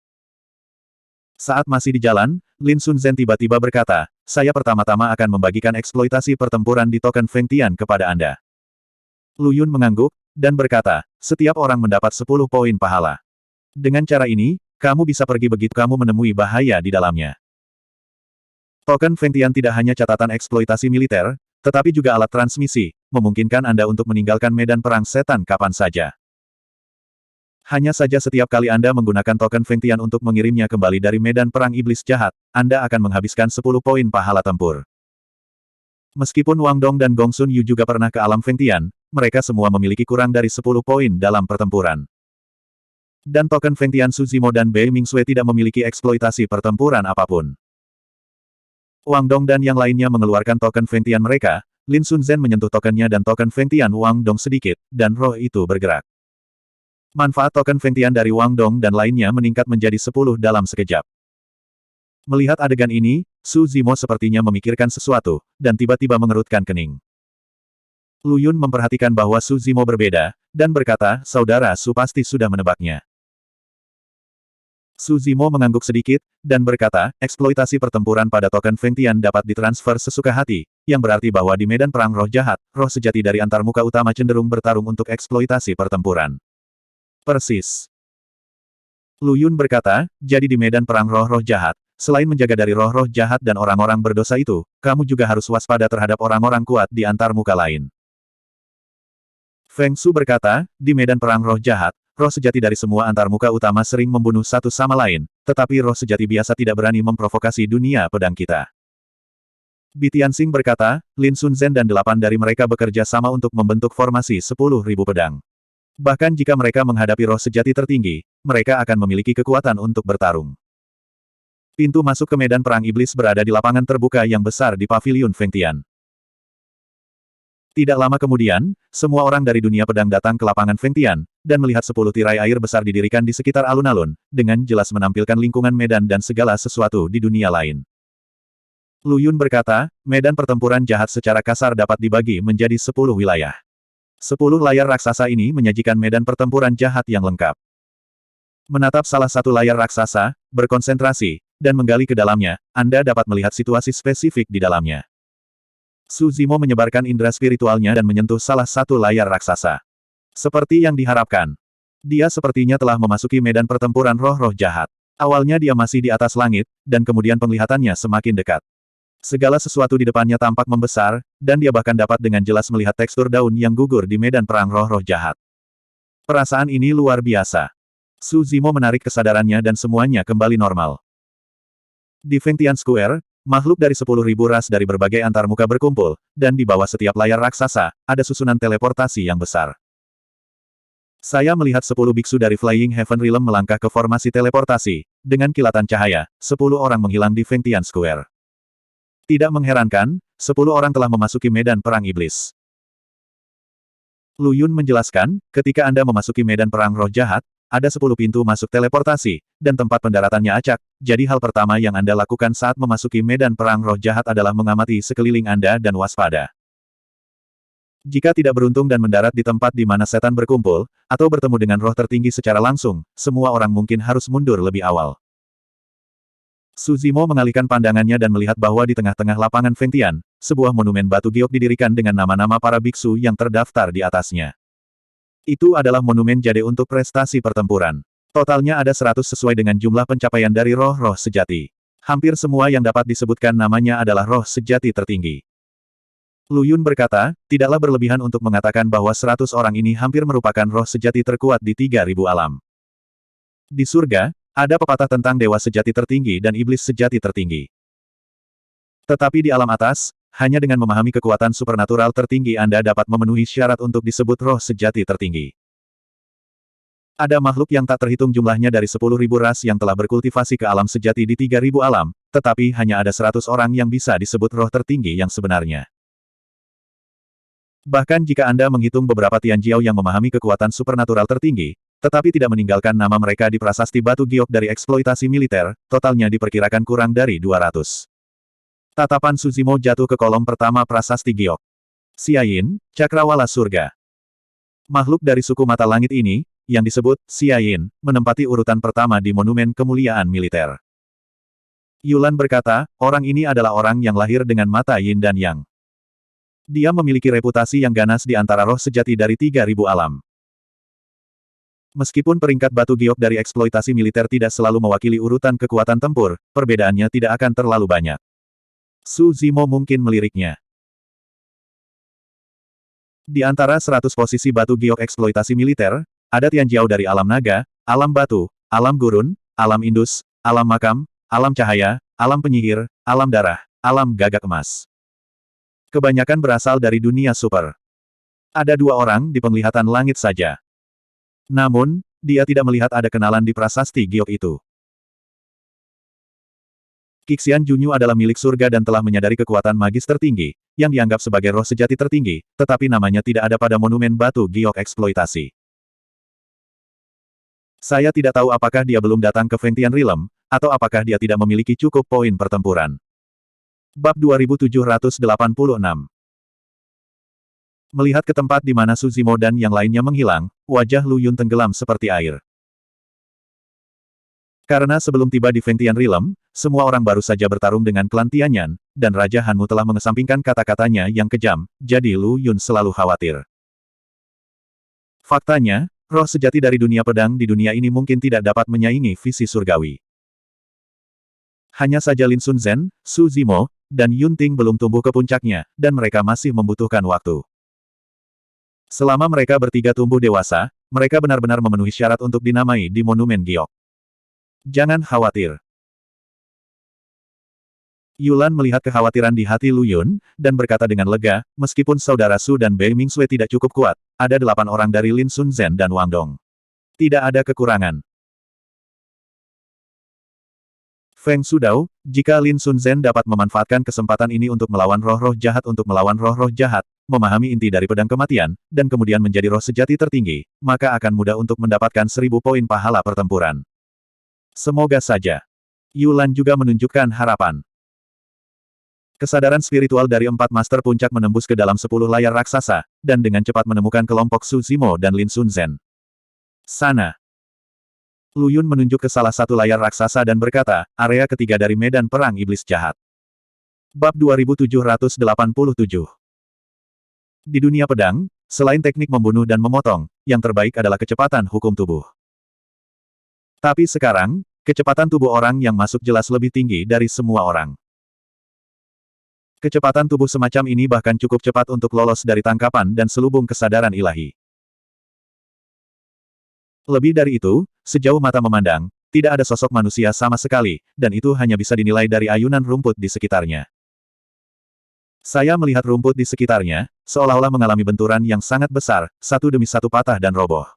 Saat masih di jalan, Lin Sun Zhen tiba-tiba berkata, saya pertama-tama akan membagikan eksploitasi pertempuran di token Feng Tian kepada Anda. Lu Yun mengangguk, dan berkata, setiap orang mendapat 10 poin pahala. Dengan cara ini, kamu bisa pergi begitu kamu menemui bahaya di dalamnya. Token Feng Tian tidak hanya catatan eksploitasi militer, tetapi juga alat transmisi, memungkinkan Anda untuk meninggalkan medan perang setan kapan saja. Hanya saja setiap kali Anda menggunakan token Feng Tian untuk mengirimnya kembali dari medan perang iblis jahat, Anda akan menghabiskan 10 poin pahala tempur. Meskipun Wang Dong dan Gong Sun Yu juga pernah ke alam Feng Tian, mereka semua memiliki kurang dari 10 poin dalam pertempuran. Dan token Feng Tian Su Zimo dan Bei Mingsui tidak memiliki eksploitasi pertempuran apapun. Wang Dong dan yang lainnya mengeluarkan token Feng Tian mereka, Lin Sun Zhen menyentuh tokennya dan token Feng Tian Wang Dong sedikit, dan roh itu bergerak. Manfaat token Feng Tian dari Wang Dong dan lainnya meningkat menjadi 10 dalam sekejap. Melihat adegan ini, Su Zimo sepertinya memikirkan sesuatu, dan tiba-tiba mengerutkan kening. Lu Yun memperhatikan bahwa Su Zimo berbeda, dan berkata, saudara Su pasti sudah menebaknya. Su Zimo mengangguk sedikit, dan berkata, eksploitasi pertempuran pada token Feng Tian dapat ditransfer sesuka hati, yang berarti bahwa di medan perang roh jahat, roh sejati dari antarmuka utama cenderung bertarung untuk eksploitasi pertempuran. Persis. Lu Yun berkata, jadi di medan perang roh-roh jahat, selain menjaga dari roh-roh jahat dan orang-orang berdosa itu, kamu juga harus waspada terhadap orang-orang kuat di antarmuka lain. Feng Su berkata, di medan perang roh jahat, roh sejati dari semua antarmuka utama sering membunuh satu sama lain, tetapi roh sejati biasa tidak berani memprovokasi dunia pedang kita. Bitiansing berkata, Lin Sun Zhen dan 8 dari mereka bekerja sama untuk membentuk formasi 10.000 pedang. Bahkan jika mereka menghadapi roh sejati tertinggi, mereka akan memiliki kekuatan untuk bertarung. Pintu masuk ke medan perang iblis berada di lapangan terbuka yang besar di paviliun Feng Tian. Tidak lama kemudian, semua orang dari dunia pedang datang ke lapangan Feng Tian, dan melihat 10 tirai air besar didirikan di sekitar alun-alun, dengan jelas menampilkan lingkungan medan dan segala sesuatu di dunia lain. Lu Yun berkata, medan pertempuran jahat secara kasar dapat dibagi menjadi 10 wilayah. 10 layar raksasa ini menyajikan medan pertempuran jahat yang lengkap. Menatap salah satu layar raksasa, berkonsentrasi, dan menggali ke dalamnya, Anda dapat melihat situasi spesifik di dalamnya. Su Zimo menyebarkan indera spiritualnya dan menyentuh salah satu layar raksasa. Seperti yang diharapkan. Dia sepertinya telah memasuki medan pertempuran roh-roh jahat. Awalnya dia masih di atas langit, dan kemudian penglihatannya semakin dekat. Segala sesuatu di depannya tampak membesar, dan dia bahkan dapat dengan jelas melihat tekstur daun yang gugur di medan perang roh-roh jahat. Perasaan ini luar biasa. Su Zimo menarik kesadarannya dan semuanya kembali normal. Di Feng Tian Square, makhluk dari 10.000 ras dari berbagai antarmuka berkumpul, dan di bawah setiap layar raksasa, ada susunan teleportasi yang besar. Saya melihat 10 biksu dari Flying Heaven Realm melangkah ke formasi teleportasi, dengan kilatan cahaya, 10 orang menghilang di Feng Tian Square. Tidak mengherankan, 10 orang telah memasuki medan perang iblis. Lu Yun menjelaskan, ketika Anda memasuki medan perang roh jahat, ada 10 pintu masuk teleportasi, dan tempat pendaratannya acak, jadi hal pertama yang Anda lakukan saat memasuki medan perang roh jahat adalah mengamati sekeliling Anda dan waspada. Jika tidak beruntung dan mendarat di tempat di mana setan berkumpul, atau bertemu dengan roh tertinggi secara langsung, semua orang mungkin harus mundur lebih awal. Su Zimo mengalihkan pandangannya dan melihat bahwa di tengah-tengah lapangan Feng Tian, sebuah monumen batu giok didirikan dengan nama-nama para biksu yang terdaftar di atasnya. Itu adalah monumen jade untuk prestasi pertempuran. Totalnya ada 100 sesuai dengan jumlah pencapaian dari roh-roh sejati. Hampir semua yang dapat disebutkan namanya adalah roh sejati tertinggi. Lu Yun berkata, tidaklah berlebihan untuk mengatakan bahwa 100 orang ini hampir merupakan roh sejati terkuat di 3.000 alam. Di surga, ada pepatah tentang dewa sejati tertinggi dan iblis sejati tertinggi. Tetapi di alam atas, hanya dengan memahami kekuatan supernatural tertinggi Anda dapat memenuhi syarat untuk disebut roh sejati tertinggi. Ada makhluk yang tak terhitung jumlahnya dari 10.000 ras yang telah berkultivasi ke alam sejati di 3.000 alam, tetapi hanya ada 100 orang yang bisa disebut roh tertinggi yang sebenarnya. Bahkan jika Anda menghitung beberapa Tianjiao yang memahami kekuatan supernatural tertinggi, tetapi tidak meninggalkan nama mereka di prasasti batu giok dari eksploitasi militer, totalnya diperkirakan kurang dari 200. Tatapan Su Zimo jatuh ke kolom pertama prasasti giok. Xiayin, Cakrawala Surga. Makhluk dari suku mata langit ini, yang disebut Xiayin, menempati urutan pertama di monumen kemuliaan militer. Yulan berkata, orang ini adalah orang yang lahir dengan mata yin dan yang. Dia memiliki reputasi yang ganas di antara roh sejati dari 3.000 alam. Meskipun peringkat batu giok dari eksploitasi militer tidak selalu mewakili urutan kekuatan tempur, perbedaannya tidak akan terlalu banyak. Su Zimo mungkin meliriknya. Di antara 100 posisi batu giok eksploitasi militer, ada Tianjiao dari alam naga, alam batu, alam gurun, alam indus, alam makam, alam cahaya, alam penyihir, alam darah, alam gagak emas. Kebanyakan berasal dari dunia super. Ada 2 orang di penglihatan langit saja. Namun, dia tidak melihat ada kenalan di prasasti giok itu. Kixian Junyu adalah milik surga dan telah menyadari kekuatan magis tertinggi, yang dianggap sebagai roh sejati tertinggi, tetapi namanya tidak ada pada monumen batu giok eksploitasi. Saya tidak tahu apakah dia belum datang ke Fengtian Realm, atau apakah dia tidak memiliki cukup poin pertempuran. Bab 2786. Melihat ke tempat di mana Su Zimo dan yang lainnya menghilang, wajah Lu Yun tenggelam seperti air. Karena sebelum tiba di Fengtian Realm, semua orang baru saja bertarung dengan klan Tianyan, dan Raja Hanmu telah mengesampingkan kata-katanya yang kejam, jadi Lu Yun selalu khawatir. Faktanya, roh sejati dari dunia pedang di dunia ini mungkin tidak dapat menyaingi visi surgawi. Hanya saja Lin Sun Zhen, Su Zimo, dan Yun Ting belum tumbuh ke puncaknya, dan mereka masih membutuhkan waktu. Selama mereka bertiga tumbuh dewasa, mereka benar-benar memenuhi syarat untuk dinamai di Monumen Giok. Jangan khawatir. Yulan melihat kekhawatiran di hati Lu Yun, dan berkata dengan lega, meskipun saudara Su dan Bei Mingsui tidak cukup kuat, ada 8 orang dari Lin Sun Zhen dan Wang Dong. Tidak ada kekurangan. Feng Sudao, jika Lin Sun Zhen dapat memanfaatkan kesempatan ini untuk melawan roh-roh jahat untuk melawan roh-roh jahat, memahami inti dari pedang kematian, dan kemudian menjadi roh sejati tertinggi, maka akan mudah untuk mendapatkan 1000 poin pahala pertempuran. Semoga saja. Yulan juga menunjukkan harapan. Kesadaran spiritual dari 4 master puncak menembus ke dalam 10 layar raksasa, dan dengan cepat menemukan kelompok Su Zimo dan Lin Sun Zhen. Sana. Lu Yun menunjuk ke salah satu layar raksasa dan berkata, area ketiga dari medan perang iblis jahat. Bab 2787. Di dunia pedang, selain teknik membunuh dan memotong, yang terbaik adalah kecepatan hukum tubuh. Tapi sekarang, kecepatan tubuh orang yang masuk jelas lebih tinggi dari semua orang. Kecepatan tubuh semacam ini bahkan cukup cepat untuk lolos dari tangkapan dan selubung kesadaran ilahi. Lebih dari itu, sejauh mata memandang, tidak ada sosok manusia sama sekali, dan itu hanya bisa dinilai dari ayunan rumput di sekitarnya. Saya melihat rumput di sekitarnya, seolah-olah mengalami benturan yang sangat besar, satu demi satu patah dan roboh.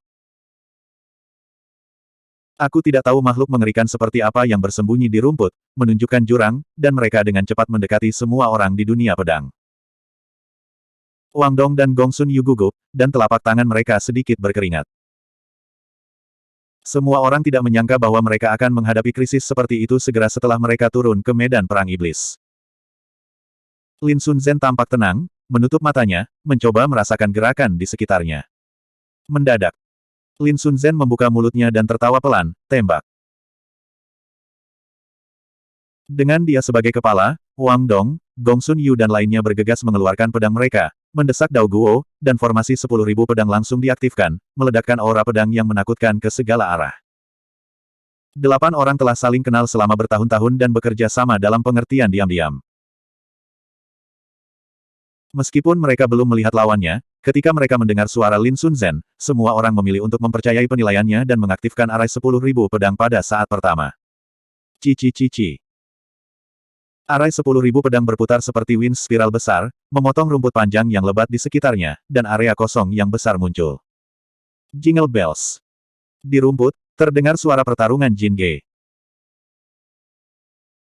Aku tidak tahu makhluk mengerikan seperti apa yang bersembunyi di rumput, menunjukkan jurang, dan mereka dengan cepat mendekati semua orang di dunia pedang. Wang Dong dan Gong Sun Yu gugup, dan telapak tangan mereka sedikit berkeringat. Semua orang tidak menyangka bahwa mereka akan menghadapi krisis seperti itu segera setelah mereka turun ke medan perang iblis. Lin Sun Zhen tampak tenang, menutup matanya, mencoba merasakan gerakan di sekitarnya. Mendadak, Lin Sun Zhen membuka mulutnya dan tertawa pelan, tembak. Dengan dia sebagai kepala, Wang Dong, Gong Sun Yu dan lainnya bergegas mengeluarkan pedang mereka, mendesak Dao Guo, dan formasi 10.000 pedang langsung diaktifkan, meledakkan aura pedang yang menakutkan ke segala arah. 8 orang telah saling kenal selama bertahun-tahun dan bekerja sama dalam pengertian diam-diam. Meskipun mereka belum melihat lawannya, ketika mereka mendengar suara Lin Sun Zhen, semua orang memilih untuk mempercayai penilaiannya dan mengaktifkan arai 10.000 pedang pada saat pertama. Cici. Arai 10.000 pedang berputar seperti wind spiral besar, memotong rumput panjang yang lebat di sekitarnya, dan area kosong yang besar muncul. Jingle bells. Di rumput, terdengar suara pertarungan Jin Ge.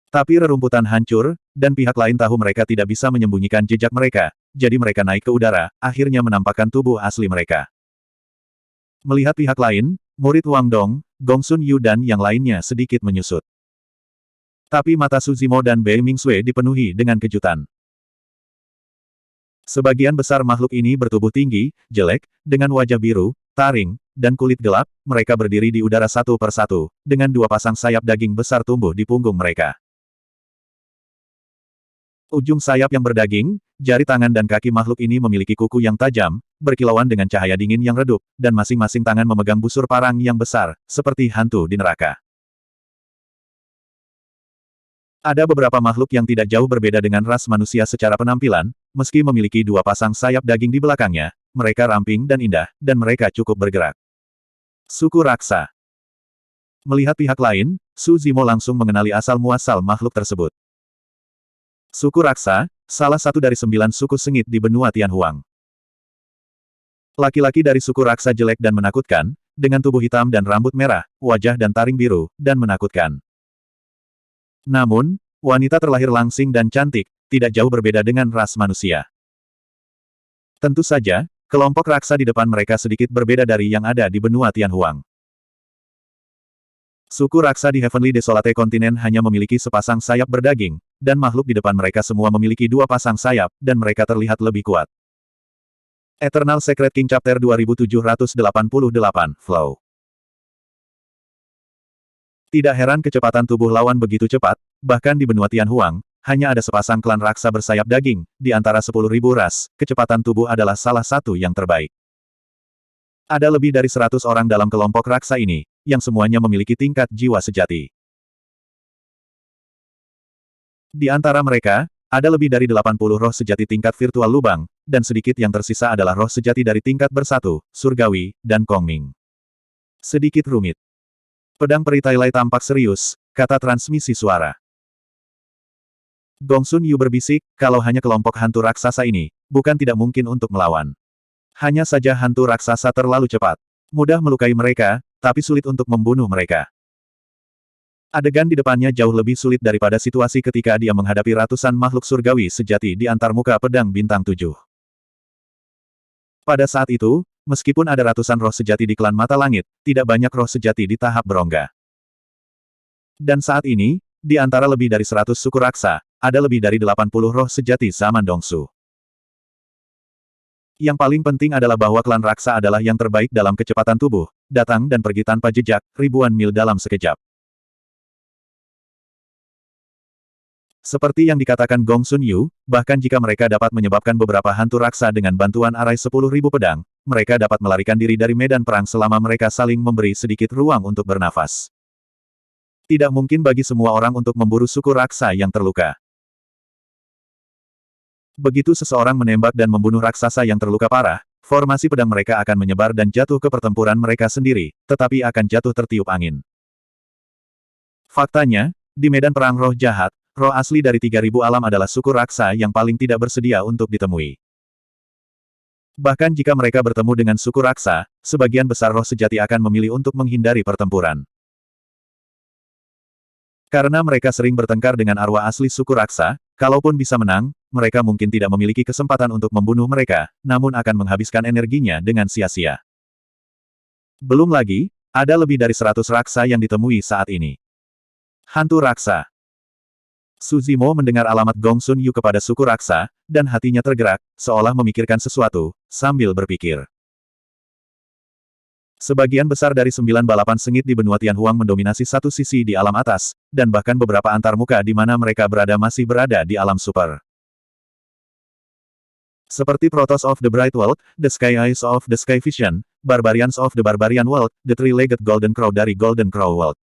Tapi rerumputan hancur, dan pihak lain tahu mereka tidak bisa menyembunyikan jejak mereka, jadi mereka naik ke udara, akhirnya menampakkan tubuh asli mereka. Melihat pihak lain, murid Wang Dong, Gong Sun Yu dan yang lainnya sedikit menyusut. Tapi mata Su Zimo dan Bei Mingsui dipenuhi dengan kejutan. Sebagian besar makhluk ini bertubuh tinggi, jelek, dengan wajah biru, taring, dan kulit gelap, mereka berdiri di udara satu per satu, dengan 2 pasang sayap daging besar tumbuh di punggung mereka. Ujung sayap yang berdaging, jari tangan dan kaki makhluk ini memiliki kuku yang tajam, berkilauan dengan cahaya dingin yang redup, dan masing-masing tangan memegang busur parang yang besar, seperti hantu di neraka. Ada beberapa makhluk yang tidak jauh berbeda dengan ras manusia secara penampilan, meski memiliki dua pasang sayap daging di belakangnya, mereka ramping dan indah, dan mereka cukup bergerak. Suku Raksa. Melihat pihak lain, Su Zimo langsung mengenali asal-muasal makhluk tersebut. Suku Raksa, salah satu dari 9 suku sengit di benua Tianhuang. Laki-laki dari suku Raksa jelek dan menakutkan, dengan tubuh hitam dan rambut merah, wajah dan taring biru, dan menakutkan. Namun, wanita terlahir langsing dan cantik, tidak jauh berbeda dengan ras manusia. Tentu saja, kelompok Raksa di depan mereka sedikit berbeda dari yang ada di benua Tianhuang. Suku Raksa di Heavenly Desolate Continent hanya memiliki sepasang sayap berdaging, dan makhluk di depan mereka semua memiliki dua pasang sayap, dan mereka terlihat lebih kuat. Eternal Secret King Chapter 2788, Flow. Tidak heran kecepatan tubuh lawan begitu cepat, bahkan di benua Tianhuang, hanya ada sepasang klan Raksa bersayap daging, di antara 10.000 ras, kecepatan tubuh adalah salah satu yang terbaik. Ada lebih dari 100 orang dalam kelompok Raksa ini, yang semuanya memiliki tingkat jiwa sejati. Di antara mereka, ada lebih dari 80 roh sejati tingkat virtual lubang, dan sedikit yang tersisa adalah roh sejati dari tingkat bersatu, surgawi, dan Kongming. Sedikit rumit. Pedang peri Tai Lai tampak serius, kata transmisi suara. Gongsun Yu berbisik, kalau hanya kelompok hantu raksasa ini, bukan tidak mungkin untuk melawan. Hanya saja hantu raksasa terlalu cepat. Mudah melukai mereka, tapi sulit untuk membunuh mereka. Adegan di depannya jauh lebih sulit daripada situasi ketika dia menghadapi ratusan makhluk surgawi sejati di antarmuka pedang bintang 7. Pada saat itu, meskipun ada ratusan roh sejati di klan Mata Langit, tidak banyak roh sejati di tahap berongga. Dan saat ini, di antara lebih dari 100 suku raksa, ada lebih dari 80 roh sejati zaman Dongsu. Yang paling penting adalah bahwa klan raksa adalah yang terbaik dalam kecepatan tubuh, datang dan pergi tanpa jejak, ribuan mil dalam sekejap. Seperti yang dikatakan Gongsun Yu, bahkan jika mereka dapat menyebabkan beberapa hantu raksa dengan bantuan arai 10.000 pedang, mereka dapat melarikan diri dari medan perang selama mereka saling memberi sedikit ruang untuk bernafas. Tidak mungkin bagi semua orang untuk memburu suku raksa yang terluka. Begitu seseorang menembak dan membunuh raksasa yang terluka parah, formasi pedang mereka akan menyebar dan jatuh ke pertempuran mereka sendiri, tetapi akan jatuh tertiup angin. Faktanya, di medan perang roh jahat, roh asli dari 3.000 alam adalah suku raksa yang paling tidak bersedia untuk ditemui. Bahkan jika mereka bertemu dengan suku raksa, sebagian besar roh sejati akan memilih untuk menghindari pertempuran. Karena mereka sering bertengkar dengan arwah asli suku raksa, kalaupun bisa menang, mereka mungkin tidak memiliki kesempatan untuk membunuh mereka, namun akan menghabiskan energinya dengan sia-sia. Belum lagi, ada lebih dari 100 raksa yang ditemui saat ini. Hantu raksa. Su Zimo mendengar alamat Gongsun Yu kepada suku raksa, dan hatinya tergerak, seolah memikirkan sesuatu, sambil berpikir. Sebagian besar dari 9 balapan sengit di benua Tianhuang mendominasi satu sisi di alam atas, dan bahkan beberapa antarmuka di mana mereka berada masih berada di alam super. Seperti Protoss of the Bright World, The Sky Eyes of the Sky Vision, Barbarians of the Barbarian World, The Three-Legged Golden Crow dari Golden Crow World.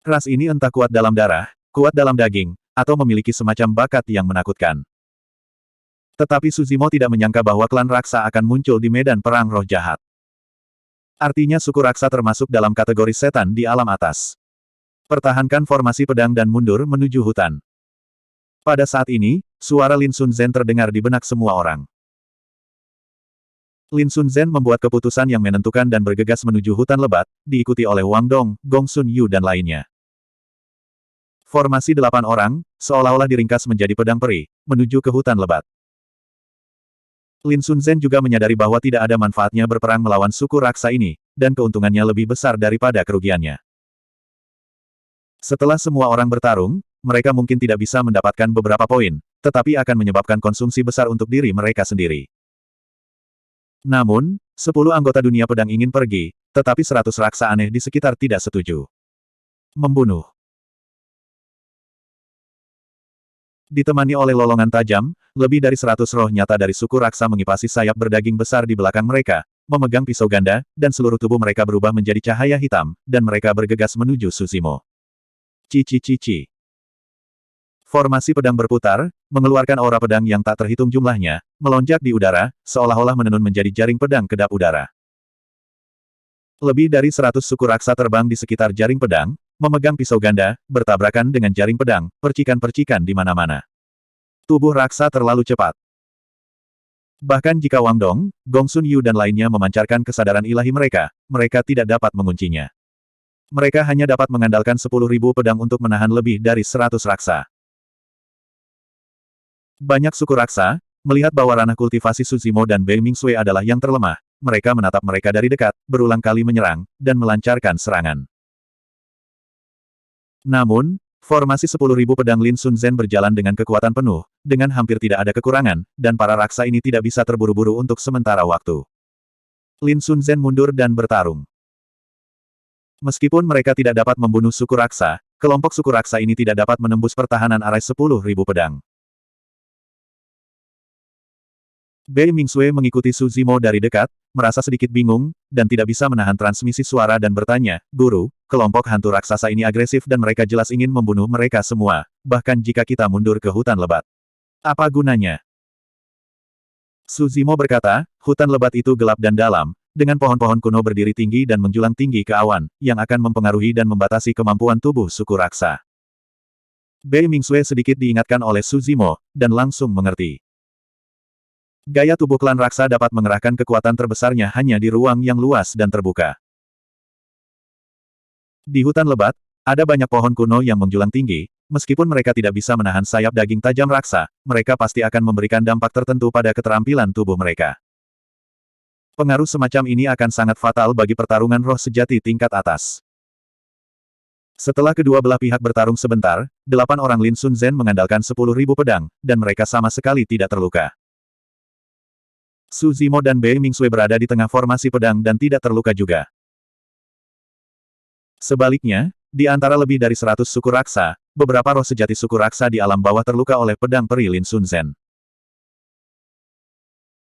Ras ini entah kuat dalam darah, kuat dalam daging, atau memiliki semacam bakat yang menakutkan. Tetapi Su Zimo tidak menyangka bahwa klan raksa akan muncul di medan perang roh jahat. Artinya suku raksa termasuk dalam kategori setan di alam atas. Pertahankan formasi pedang dan mundur menuju hutan. Pada saat ini, suara Lin Sun Zhen terdengar di benak semua orang. Lin Sun Zhen membuat keputusan yang menentukan dan bergegas menuju hutan lebat, diikuti oleh Wang Dong, Gongsun Yu dan lainnya. Formasi 8 orang, seolah-olah diringkas menjadi pedang peri, menuju ke hutan lebat. Lin Sun Zhen juga menyadari bahwa tidak ada manfaatnya berperang melawan suku raksa ini, dan keuntungannya lebih besar daripada kerugiannya. Setelah semua orang bertarung, mereka mungkin tidak bisa mendapatkan beberapa poin, tetapi akan menyebabkan konsumsi besar untuk diri mereka sendiri. Namun, 10 anggota dunia pedang ingin pergi, tetapi 100 raksa aneh di sekitar tidak setuju. Membunuh. Ditemani oleh lolongan tajam, lebih dari 100 roh nyata dari suku raksa mengipasi sayap berdaging besar di belakang mereka, memegang pisau ganda, dan seluruh tubuh mereka berubah menjadi cahaya hitam, dan mereka bergegas menuju Susimo. Cici-cici. Formasi pedang berputar, mengeluarkan aura pedang yang tak terhitung jumlahnya, melonjak di udara, seolah-olah menenun menjadi jaring pedang kedap udara. Lebih dari 100 suku raksa terbang di sekitar jaring pedang, memegang pisau ganda, bertabrakan dengan jaring pedang, percikan-percikan di mana-mana. Tubuh raksa terlalu cepat. Bahkan jika Wang Dong, Gong Sun Yu dan lainnya memancarkan kesadaran ilahi mereka, mereka tidak dapat menguncinya. Mereka hanya dapat mengandalkan 10.000 pedang untuk menahan lebih dari 100 raksa. Banyak suku raksa, melihat bahwa ranah kultivasi Susimo dan Bei Mingsui adalah yang terlemah, mereka menatap mereka dari dekat, berulang kali menyerang, dan melancarkan serangan. Namun, formasi 10.000 pedang Lin Sun Zhen berjalan dengan kekuatan penuh, dengan hampir tidak ada kekurangan, dan para raksa ini tidak bisa terburu-buru untuk sementara waktu. Lin Sun Zhen mundur dan bertarung. Meskipun mereka tidak dapat membunuh suku raksa, kelompok suku raksa ini tidak dapat menembus pertahanan arai 10.000 pedang. Bei Mingsui mengikuti Susimo dari dekat, merasa sedikit bingung, dan tidak bisa menahan transmisi suara dan bertanya, "Guru, kelompok hantu raksasa ini agresif dan mereka jelas ingin membunuh mereka semua, bahkan jika kita mundur ke hutan lebat. Apa gunanya?" Susimo berkata, "Hutan lebat itu gelap dan dalam, dengan pohon-pohon kuno berdiri tinggi dan menjulang tinggi ke awan, yang akan mempengaruhi dan membatasi kemampuan tubuh suku raksa." Bei Mingsui sedikit diingatkan oleh Susimo, dan langsung mengerti. Gaya tubuh klan raksa dapat mengerahkan kekuatan terbesarnya hanya di ruang yang luas dan terbuka. Di hutan lebat, ada banyak pohon kuno yang menjulang tinggi, meskipun mereka tidak bisa menahan sayap daging tajam raksa, mereka pasti akan memberikan dampak tertentu pada keterampilan tubuh mereka. Pengaruh semacam ini akan sangat fatal bagi pertarungan roh sejati tingkat atas. Setelah kedua belah pihak bertarung sebentar, 8 orang Lin Sun Zhen mengandalkan 10.000 pedang, dan mereka sama sekali tidak terluka. Susimo dan Bei Mingsui berada di tengah formasi pedang dan tidak terluka juga. Sebaliknya, di antara lebih dari 100 suku raksa, beberapa roh sejati suku raksa di alam bawah terluka oleh pedang peri Lin Sun Zhen.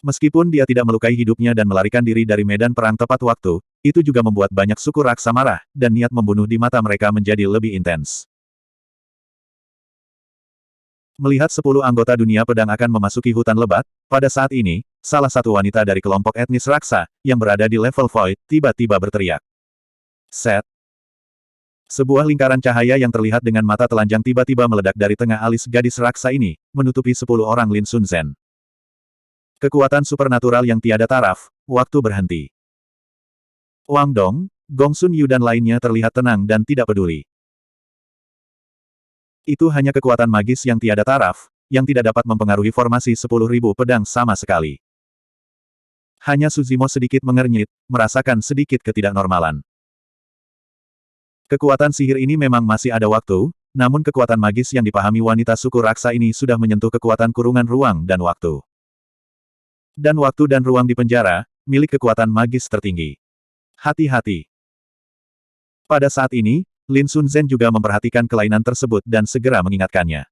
Meskipun dia tidak melukai hidupnya dan melarikan diri dari medan perang tepat waktu, itu juga membuat banyak suku raksa marah, dan niat membunuh di mata mereka menjadi lebih intens. Melihat 10 anggota dunia pedang akan memasuki hutan lebat, pada saat ini, salah satu wanita dari kelompok etnis raksa, yang berada di level Void, tiba-tiba berteriak. Set! Sebuah lingkaran cahaya yang terlihat dengan mata telanjang tiba-tiba meledak dari tengah alis gadis raksa ini, menutupi 10 orang Lin Sun Zhen. Kekuatan supernatural yang tiada taraf, waktu berhenti. Wang Dong, Gong Sun Yu dan lainnya terlihat tenang dan tidak peduli. Itu hanya kekuatan magis yang tiada taraf, yang tidak dapat mempengaruhi formasi 10.000 pedang sama sekali. Hanya Susimo sedikit mengernyit, merasakan sedikit ketidaknormalan. Kekuatan sihir ini memang masih ada waktu, namun kekuatan magis yang dipahami wanita suku raksa ini sudah menyentuh kekuatan kurungan ruang dan waktu. Dan waktu dan ruang di penjara, milik kekuatan magis tertinggi. Hati-hati. Pada saat ini, Lin Sun Zhen juga memperhatikan kelainan tersebut dan segera mengingatkannya.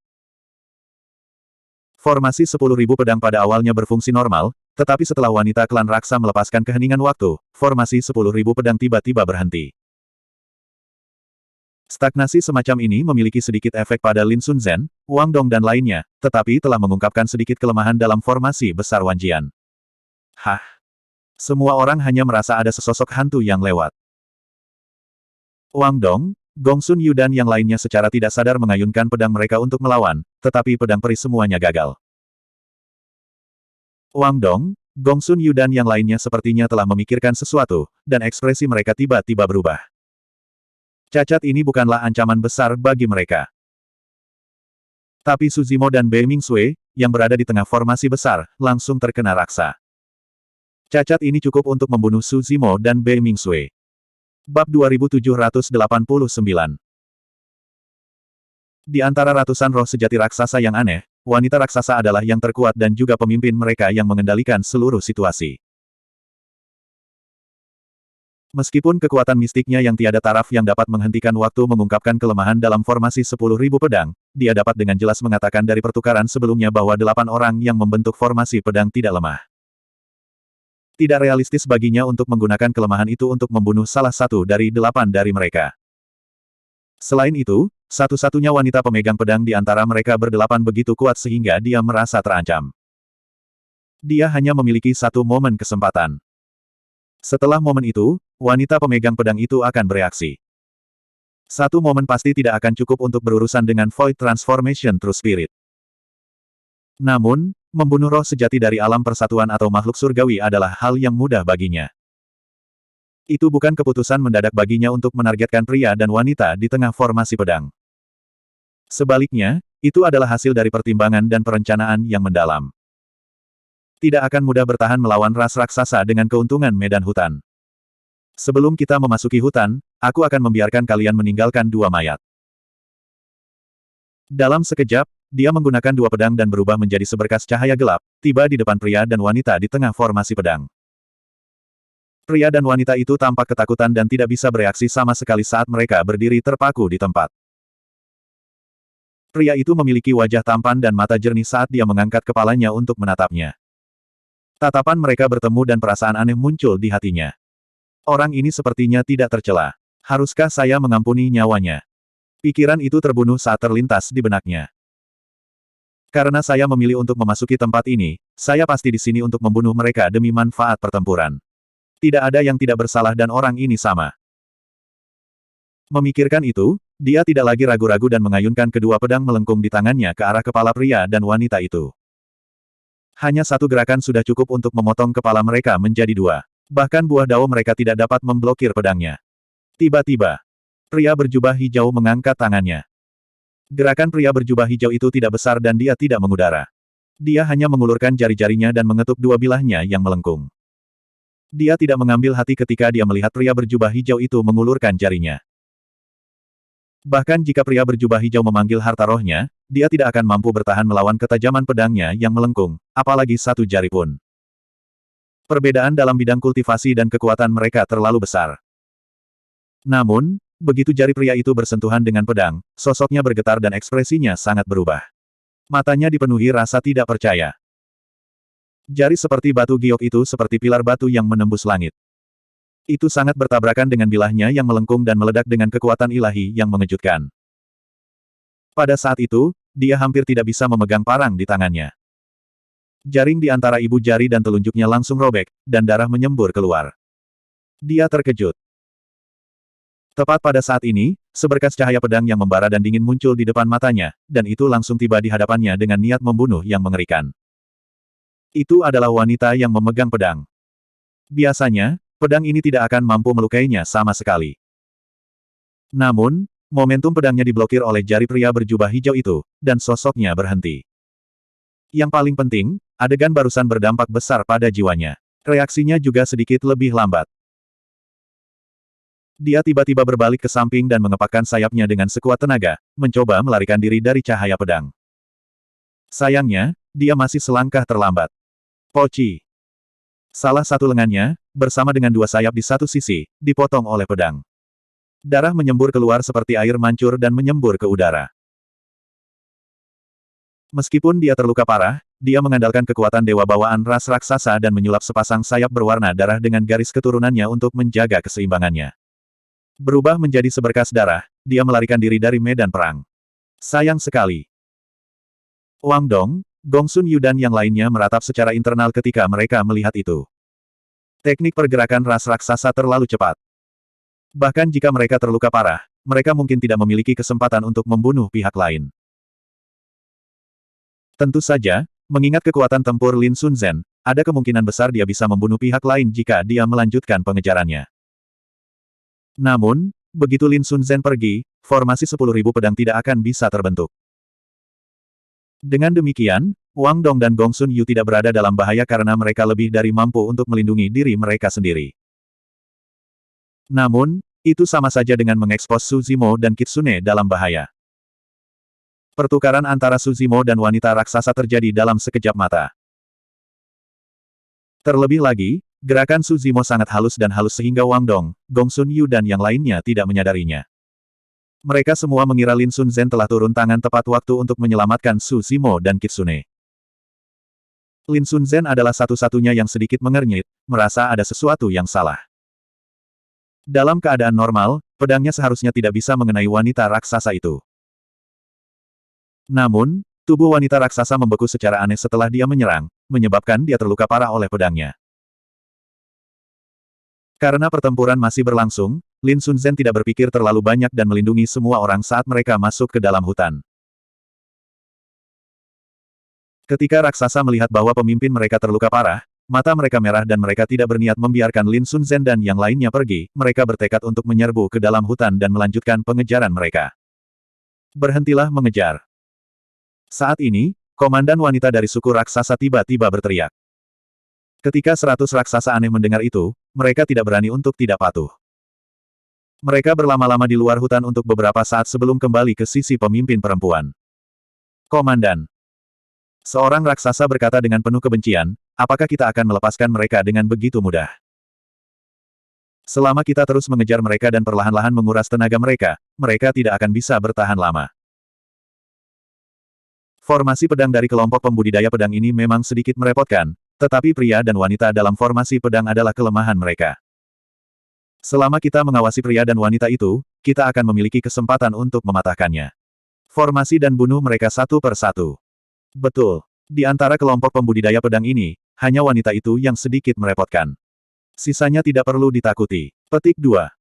Formasi 10.000 pedang pada awalnya berfungsi normal, tetapi setelah wanita klan raksa melepaskan keheningan waktu, formasi 10.000 pedang tiba-tiba berhenti. Stagnasi semacam ini memiliki sedikit efek pada Lin Sun Zhen, Wang Dong dan lainnya, tetapi telah mengungkapkan sedikit kelemahan dalam formasi besar Wanjian. Hah! Semua orang hanya merasa ada sesosok hantu yang lewat. Wang Dong, Gong Sun Yu dan yang lainnya secara tidak sadar mengayunkan pedang mereka untuk melawan, tetapi pedang peri semuanya gagal. Wang Dong, Gong Sun Yu dan yang lainnya sepertinya telah memikirkan sesuatu, dan ekspresi mereka tiba-tiba berubah. Cacat ini bukanlah ancaman besar bagi mereka. Tapi Susimo dan Bei Mingsui, yang berada di tengah formasi besar, langsung terkena raksa. Cacat ini cukup untuk membunuh Susimo dan Bei Mingsui. Bab 2789. Di antara ratusan roh sejati raksasa yang aneh, wanita raksasa adalah yang terkuat dan juga pemimpin mereka yang mengendalikan seluruh situasi. Meskipun kekuatan mistiknya yang tiada taraf yang dapat menghentikan waktu mengungkapkan kelemahan dalam formasi 10.000 pedang, dia dapat dengan jelas mengatakan dari pertukaran sebelumnya bahwa 8 orang yang membentuk formasi pedang tidak lemah. Tidak realistis baginya untuk menggunakan kelemahan itu untuk membunuh salah satu dari 8 dari mereka. Selain itu, satu-satunya wanita pemegang pedang di antara mereka berdelapan begitu kuat sehingga dia merasa terancam. Dia hanya memiliki satu momen kesempatan. Setelah momen itu, wanita pemegang pedang itu akan bereaksi. Satu momen pasti tidak akan cukup untuk berurusan dengan Void Transformation True Spirit. Namun, membunuh roh sejati dari alam persatuan atau makhluk surgawi adalah hal yang mudah baginya. Itu bukan keputusan mendadak baginya untuk menargetkan pria dan wanita di tengah formasi pedang. Sebaliknya, itu adalah hasil dari pertimbangan dan perencanaan yang mendalam. Tidak akan mudah bertahan melawan ras raksasa dengan keuntungan medan hutan. Sebelum kita memasuki hutan, aku akan membiarkan kalian meninggalkan 2 mayat. Dalam sekejap, dia menggunakan 2 pedang dan berubah menjadi seberkas cahaya gelap, tiba di depan pria dan wanita di tengah formasi pedang. Pria dan wanita itu tampak ketakutan dan tidak bisa bereaksi sama sekali saat mereka berdiri terpaku di tempat. Pria itu memiliki wajah tampan dan mata jernih saat dia mengangkat kepalanya untuk menatapnya. Tatapan mereka bertemu dan perasaan aneh muncul di hatinya. Orang ini sepertinya tidak tercela. Haruskah saya mengampuni nyawanya? Pikiran itu terbunuh saat terlintas di benaknya. Karena saya memilih untuk memasuki tempat ini, saya pasti di sini untuk membunuh mereka demi manfaat pertempuran. Tidak ada yang tidak bersalah dan orang ini sama. Memikirkan itu, dia tidak lagi ragu-ragu dan mengayunkan kedua pedang melengkung di tangannya ke arah kepala pria dan wanita itu. Hanya satu gerakan sudah cukup untuk memotong kepala mereka menjadi 2. Bahkan buah dao mereka tidak dapat memblokir pedangnya. Tiba-tiba, pria berjubah hijau mengangkat tangannya. Gerakan pria berjubah hijau itu tidak besar dan dia tidak mengudara. Dia hanya mengulurkan jari-jarinya dan mengetuk 2 bilahnya yang melengkung. Dia tidak mengambil hati ketika dia melihat pria berjubah hijau itu mengulurkan jarinya. Bahkan jika pria berjubah hijau memanggil harta rohnya, dia tidak akan mampu bertahan melawan ketajaman pedangnya yang melengkung, apalagi 1 jari pun. Perbedaan dalam bidang kultivasi dan kekuatan mereka terlalu besar. Namun, begitu jari pria itu bersentuhan dengan pedang, sosoknya bergetar dan ekspresinya sangat berubah. Matanya dipenuhi rasa tidak percaya. Jari seperti batu giok itu seperti pilar batu yang menembus langit. Itu sangat bertabrakan dengan bilahnya yang melengkung dan meledak dengan kekuatan ilahi yang mengejutkan. Pada saat itu, dia hampir tidak bisa memegang parang di tangannya. Jaring di antara ibu jari dan telunjuknya langsung robek, dan darah menyembur keluar. Dia terkejut. Tepat pada saat ini, seberkas cahaya pedang yang membara dan dingin muncul di depan matanya, dan itu langsung tiba di hadapannya dengan niat membunuh yang mengerikan. Itu adalah wanita yang memegang pedang. Biasanya, pedang ini tidak akan mampu melukainya sama sekali. Namun, momentum pedangnya diblokir oleh jari pria berjubah hijau itu, dan sosoknya berhenti. Yang paling penting, adegan barusan berdampak besar pada jiwanya. Reaksinya juga sedikit lebih lambat. Dia tiba-tiba berbalik ke samping dan mengepakkan sayapnya dengan sekuat tenaga, mencoba melarikan diri dari cahaya pedang. Sayangnya, dia masih selangkah terlambat. Poci. Salah satu lengannya, bersama dengan 2 sayap di satu sisi, dipotong oleh pedang. Darah menyembur keluar seperti air mancur dan menyembur ke udara. Meskipun dia terluka parah, dia mengandalkan kekuatan dewa bawaan ras raksasa dan menyulap sepasang sayap berwarna darah dengan garis keturunannya untuk menjaga keseimbangannya. Berubah menjadi seberkas darah, dia melarikan diri dari medan perang. Sayang sekali. Wang Dong, Gong Sun Yu dan yang lainnya meratap secara internal ketika mereka melihat itu. Teknik pergerakan ras raksasa terlalu cepat. Bahkan jika mereka terluka parah, mereka mungkin tidak memiliki kesempatan untuk membunuh pihak lain. Tentu saja, mengingat kekuatan tempur Lin Sun Zhen, ada kemungkinan besar dia bisa membunuh pihak lain jika dia melanjutkan pengejarannya. Namun, begitu Lin Sun Zhen pergi, formasi 10.000 pedang tidak akan bisa terbentuk. Dengan demikian, Wang Dong dan Gong Sun Yu tidak berada dalam bahaya karena mereka lebih dari mampu untuk melindungi diri mereka sendiri. Namun, itu sama saja dengan mengekspos Su Zimo dan Kitsune dalam bahaya. Pertukaran antara Su Zimo dan wanita raksasa terjadi dalam sekejap mata. Terlebih lagi, Gerakan Su Zimo sangat halus dan halus sehingga Wang Dong, Gong Sun Yu dan yang lainnya tidak menyadarinya. Mereka semua mengira Lin Sun Zhen telah turun tangan tepat waktu untuk menyelamatkan Su Zimo dan Kitsune. Lin Sun Zhen adalah satu-satunya yang sedikit mengernyit, merasa ada sesuatu yang salah. Dalam keadaan normal, pedangnya seharusnya tidak bisa mengenai wanita raksasa itu. Namun, tubuh wanita raksasa membeku secara aneh setelah dia menyerang, menyebabkan dia terluka parah oleh pedangnya. Karena pertempuran masih berlangsung, Lin Sun Zhen tidak berpikir terlalu banyak dan melindungi semua orang saat mereka masuk ke dalam hutan. Ketika raksasa melihat bahwa pemimpin mereka terluka parah, mata mereka merah dan mereka tidak berniat membiarkan Lin Sun Zhen dan yang lainnya pergi, mereka bertekad untuk menyerbu ke dalam hutan dan melanjutkan pengejaran mereka. Berhentilah mengejar. Saat ini, komandan wanita dari suku raksasa tiba-tiba berteriak. Ketika 100 raksasa aneh mendengar itu, mereka tidak berani untuk tidak patuh. Mereka berlama-lama di luar hutan untuk beberapa saat sebelum kembali ke sisi pemimpin perempuan. Komandan. Seorang raksasa berkata dengan penuh kebencian, apakah kita akan melepaskan mereka dengan begitu mudah? Selama kita terus mengejar mereka dan perlahan-lahan menguras tenaga mereka, mereka tidak akan bisa bertahan lama. Formasi pedang dari kelompok pembudidaya pedang ini memang sedikit merepotkan, tetapi pria dan wanita dalam formasi pedang adalah kelemahan mereka. Selama kita mengawasi pria dan wanita itu, kita akan memiliki kesempatan untuk mematahkannya. Formasi dan bunuh mereka satu per satu. Betul. Di antara kelompok pembudidaya pedang ini, hanya wanita itu yang sedikit merepotkan. Sisanya tidak perlu ditakuti. Petik 2.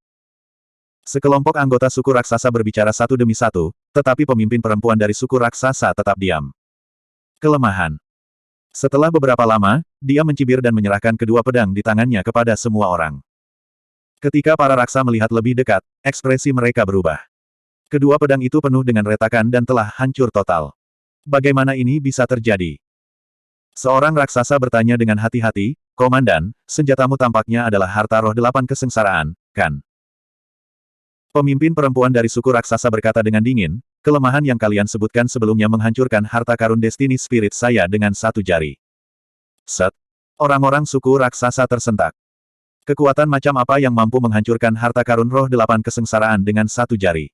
Sekelompok anggota suku raksasa berbicara satu demi satu, tetapi pemimpin perempuan dari suku raksasa tetap diam. Kelemahan. Setelah beberapa lama, dia mencibir dan menyerahkan kedua pedang di tangannya kepada semua orang. Ketika para raksa melihat lebih dekat, ekspresi mereka berubah. Kedua pedang itu penuh dengan retakan dan telah hancur total. Bagaimana ini bisa terjadi? Seorang raksasa bertanya dengan hati-hati, Komandan, senjatamu tampaknya adalah harta roh 8 kesengsaraan, kan? Pemimpin perempuan dari suku raksasa berkata dengan dingin, kelemahan yang kalian sebutkan sebelumnya menghancurkan harta karun Destiny Spirit saya dengan satu jari. Set. Orang-orang suku raksasa tersentak. Kekuatan macam apa yang mampu menghancurkan harta karun roh 8 kesengsaraan dengan satu jari?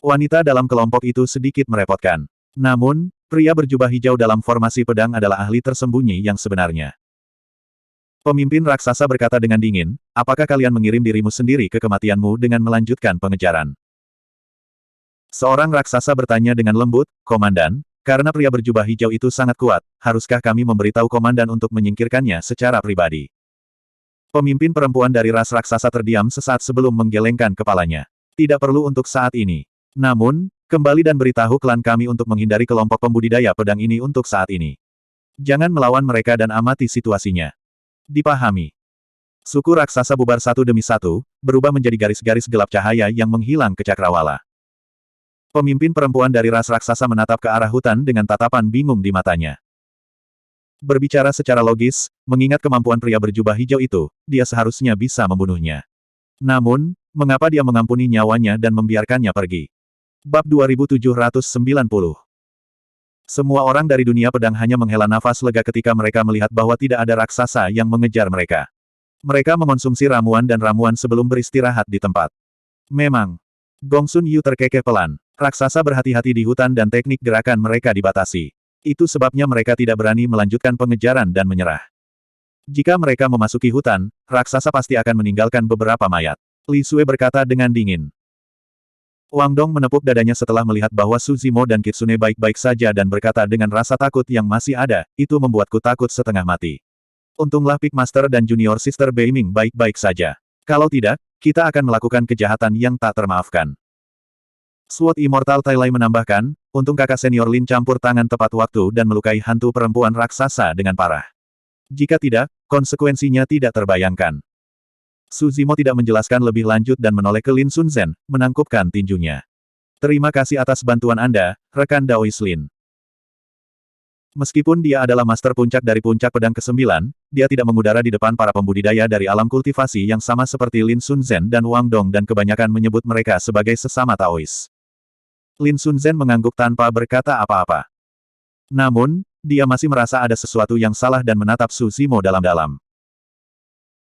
Wanita dalam kelompok itu sedikit merepotkan. Namun, pria berjubah hijau dalam formasi pedang adalah ahli tersembunyi yang sebenarnya. Pemimpin raksasa berkata dengan dingin, apakah kalian mengirim dirimu sendiri ke kematianmu dengan melanjutkan pengejaran? Seorang raksasa bertanya dengan lembut, Komandan, karena pria berjubah hijau itu sangat kuat, haruskah kami memberitahu Komandan untuk menyingkirkannya secara pribadi? Pemimpin perempuan dari ras raksasa terdiam sesaat sebelum menggelengkan kepalanya. Tidak perlu untuk saat ini. Namun, kembali dan beritahu klan kami untuk menghindari kelompok pembudidaya pedang ini untuk saat ini. Jangan melawan mereka dan amati situasinya. Dipahami. Suku raksasa bubar satu demi satu, berubah menjadi garis-garis gelap cahaya yang menghilang ke cakrawala. Pemimpin perempuan dari ras raksasa menatap ke arah hutan dengan tatapan bingung di matanya. Berbicara secara logis, mengingat kemampuan pria berjubah hijau itu, dia seharusnya bisa membunuhnya. Namun, mengapa dia mengampuni nyawanya dan membiarkannya pergi? Bab 2790. Semua orang dari dunia pedang hanya menghela nafas lega ketika mereka melihat bahwa tidak ada raksasa yang mengejar mereka. Mereka mengonsumsi ramuan dan ramuan sebelum beristirahat di tempat. Memang, Gong Sun Yu terkekeh pelan. Raksasa berhati-hati di hutan dan teknik gerakan mereka dibatasi. Itu sebabnya mereka tidak berani melanjutkan pengejaran dan menyerah. Jika mereka memasuki hutan, raksasa pasti akan meninggalkan beberapa mayat. Li Sue berkata dengan dingin. Wang Dong menepuk dadanya setelah melihat bahwa Su Zimo dan Kitsune baik-baik saja dan berkata dengan rasa takut yang masih ada, itu membuatku takut setengah mati. Untunglah Peak Master dan Junior Sister Beiming baik-baik saja. Kalau tidak, kita akan melakukan kejahatan yang tak termaafkan. Sword Immortal Tai Lai menambahkan, untung kakak senior Lin campur tangan tepat waktu dan melukai hantu perempuan raksasa dengan parah. Jika tidak, konsekuensinya tidak terbayangkan. Su Zimo tidak menjelaskan lebih lanjut dan menoleh ke Lin Sun Zhen, menangkupkan tinjunya. Terima kasih atas bantuan Anda, rekan Daois Lin. Meskipun dia adalah master puncak dari puncak pedang ke-9, dia tidak mengudara di depan para pembudidaya dari alam kultivasi yang sama seperti Lin Sun Zhen dan Wang Dong dan kebanyakan menyebut mereka sebagai sesama Taois. Lin Sun Zhen mengangguk tanpa berkata apa-apa. Namun, dia masih merasa ada sesuatu yang salah dan menatap Su Zimo dalam-dalam.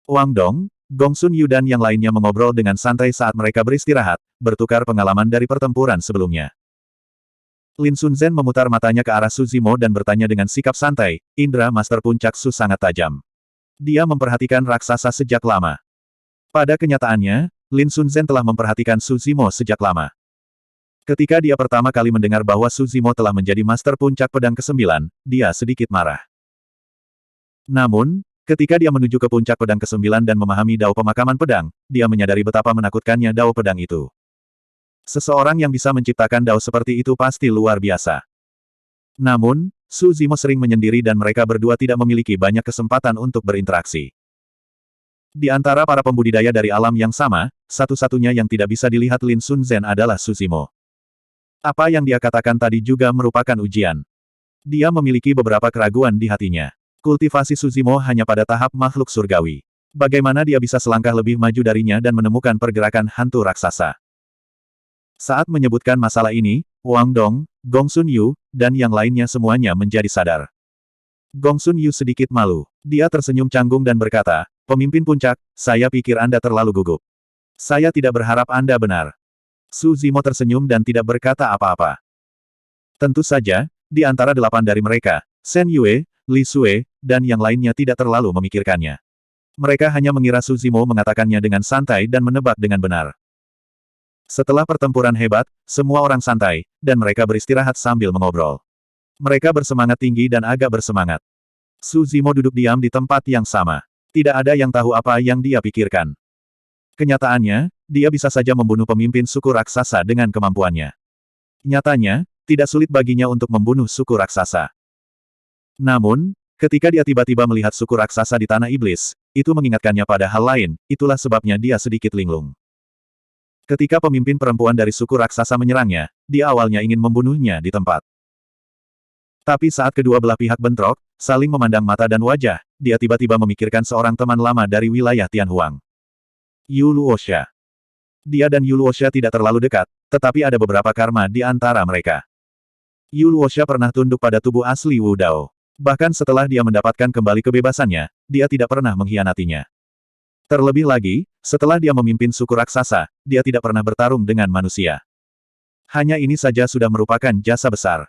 Wang Dong, Gong Sun Yu dan yang lainnya mengobrol dengan santai saat mereka beristirahat, bertukar pengalaman dari pertempuran sebelumnya. Lin Sun Zhen memutar matanya ke arah Su Zimo dan bertanya dengan sikap santai, indera Master Puncak Su sangat tajam. Dia memperhatikan raksasa sejak lama. Pada kenyataannya, Lin Sun Zhen telah memperhatikan Su Zimo sejak lama. Ketika dia pertama kali mendengar bahwa Su Zimo telah menjadi Master Puncak Pedang ke-9, dia sedikit marah. Namun, ketika dia menuju ke puncak pedang ke-9 dan memahami dao pemakaman pedang, dia menyadari betapa menakutkannya dao pedang itu. Seseorang yang bisa menciptakan dao seperti itu pasti luar biasa. Namun, Su Zimo sering menyendiri dan mereka berdua tidak memiliki banyak kesempatan untuk berinteraksi. Di antara para pembudidaya dari alam yang sama, satu-satunya yang tidak bisa dilihat Lin Sun Zhen adalah Su Zimo. Apa yang dia katakan tadi juga merupakan ujian. Dia memiliki beberapa keraguan di hatinya. Kultivasi Su Zimo hanya pada tahap makhluk surgawi. Bagaimana dia bisa selangkah lebih maju darinya dan menemukan pergerakan hantu raksasa? Saat menyebutkan masalah ini, Wang Dong, Gong Sun Yu, dan yang lainnya semuanya menjadi sadar. Gong Sun Yu sedikit malu. Dia tersenyum canggung dan berkata, "Pemimpin puncak, saya pikir Anda terlalu gugup. Saya tidak berharap Anda benar." Su Zimo tersenyum dan tidak berkata apa-apa. Tentu saja, di antara 8 dari mereka, Shen Yue, Li Sue, dan yang lainnya tidak terlalu memikirkannya. Mereka hanya mengira Su Zimo mengatakannya dengan santai dan menebak dengan benar. Setelah pertempuran hebat, semua orang santai, dan mereka beristirahat sambil mengobrol. Mereka bersemangat tinggi dan agak bersemangat. Su Zimo duduk diam di tempat yang sama. Tidak ada yang tahu apa yang dia pikirkan. Kenyataannya, dia bisa saja membunuh pemimpin suku raksasa dengan kemampuannya. Nyatanya, tidak sulit baginya untuk membunuh suku raksasa. Namun, ketika dia tiba-tiba melihat suku raksasa di tanah iblis, itu mengingatkannya pada hal lain, itulah sebabnya dia sedikit linglung. Ketika pemimpin perempuan dari suku raksasa menyerangnya, dia awalnya ingin membunuhnya di tempat. Tapi saat kedua belah pihak bentrok, saling memandang mata dan wajah, dia tiba-tiba memikirkan seorang teman lama dari wilayah Tianhuang. Yu Luosha. Dia dan Yu Luosha tidak terlalu dekat, tetapi ada beberapa karma di antara mereka. Yu Luosha pernah tunduk pada tubuh asli Wu Dao. Bahkan setelah dia mendapatkan kembali kebebasannya, dia tidak pernah mengkhianatinya. Terlebih lagi, setelah dia memimpin suku raksasa, dia tidak pernah bertarung dengan manusia. Hanya ini saja sudah merupakan jasa besar.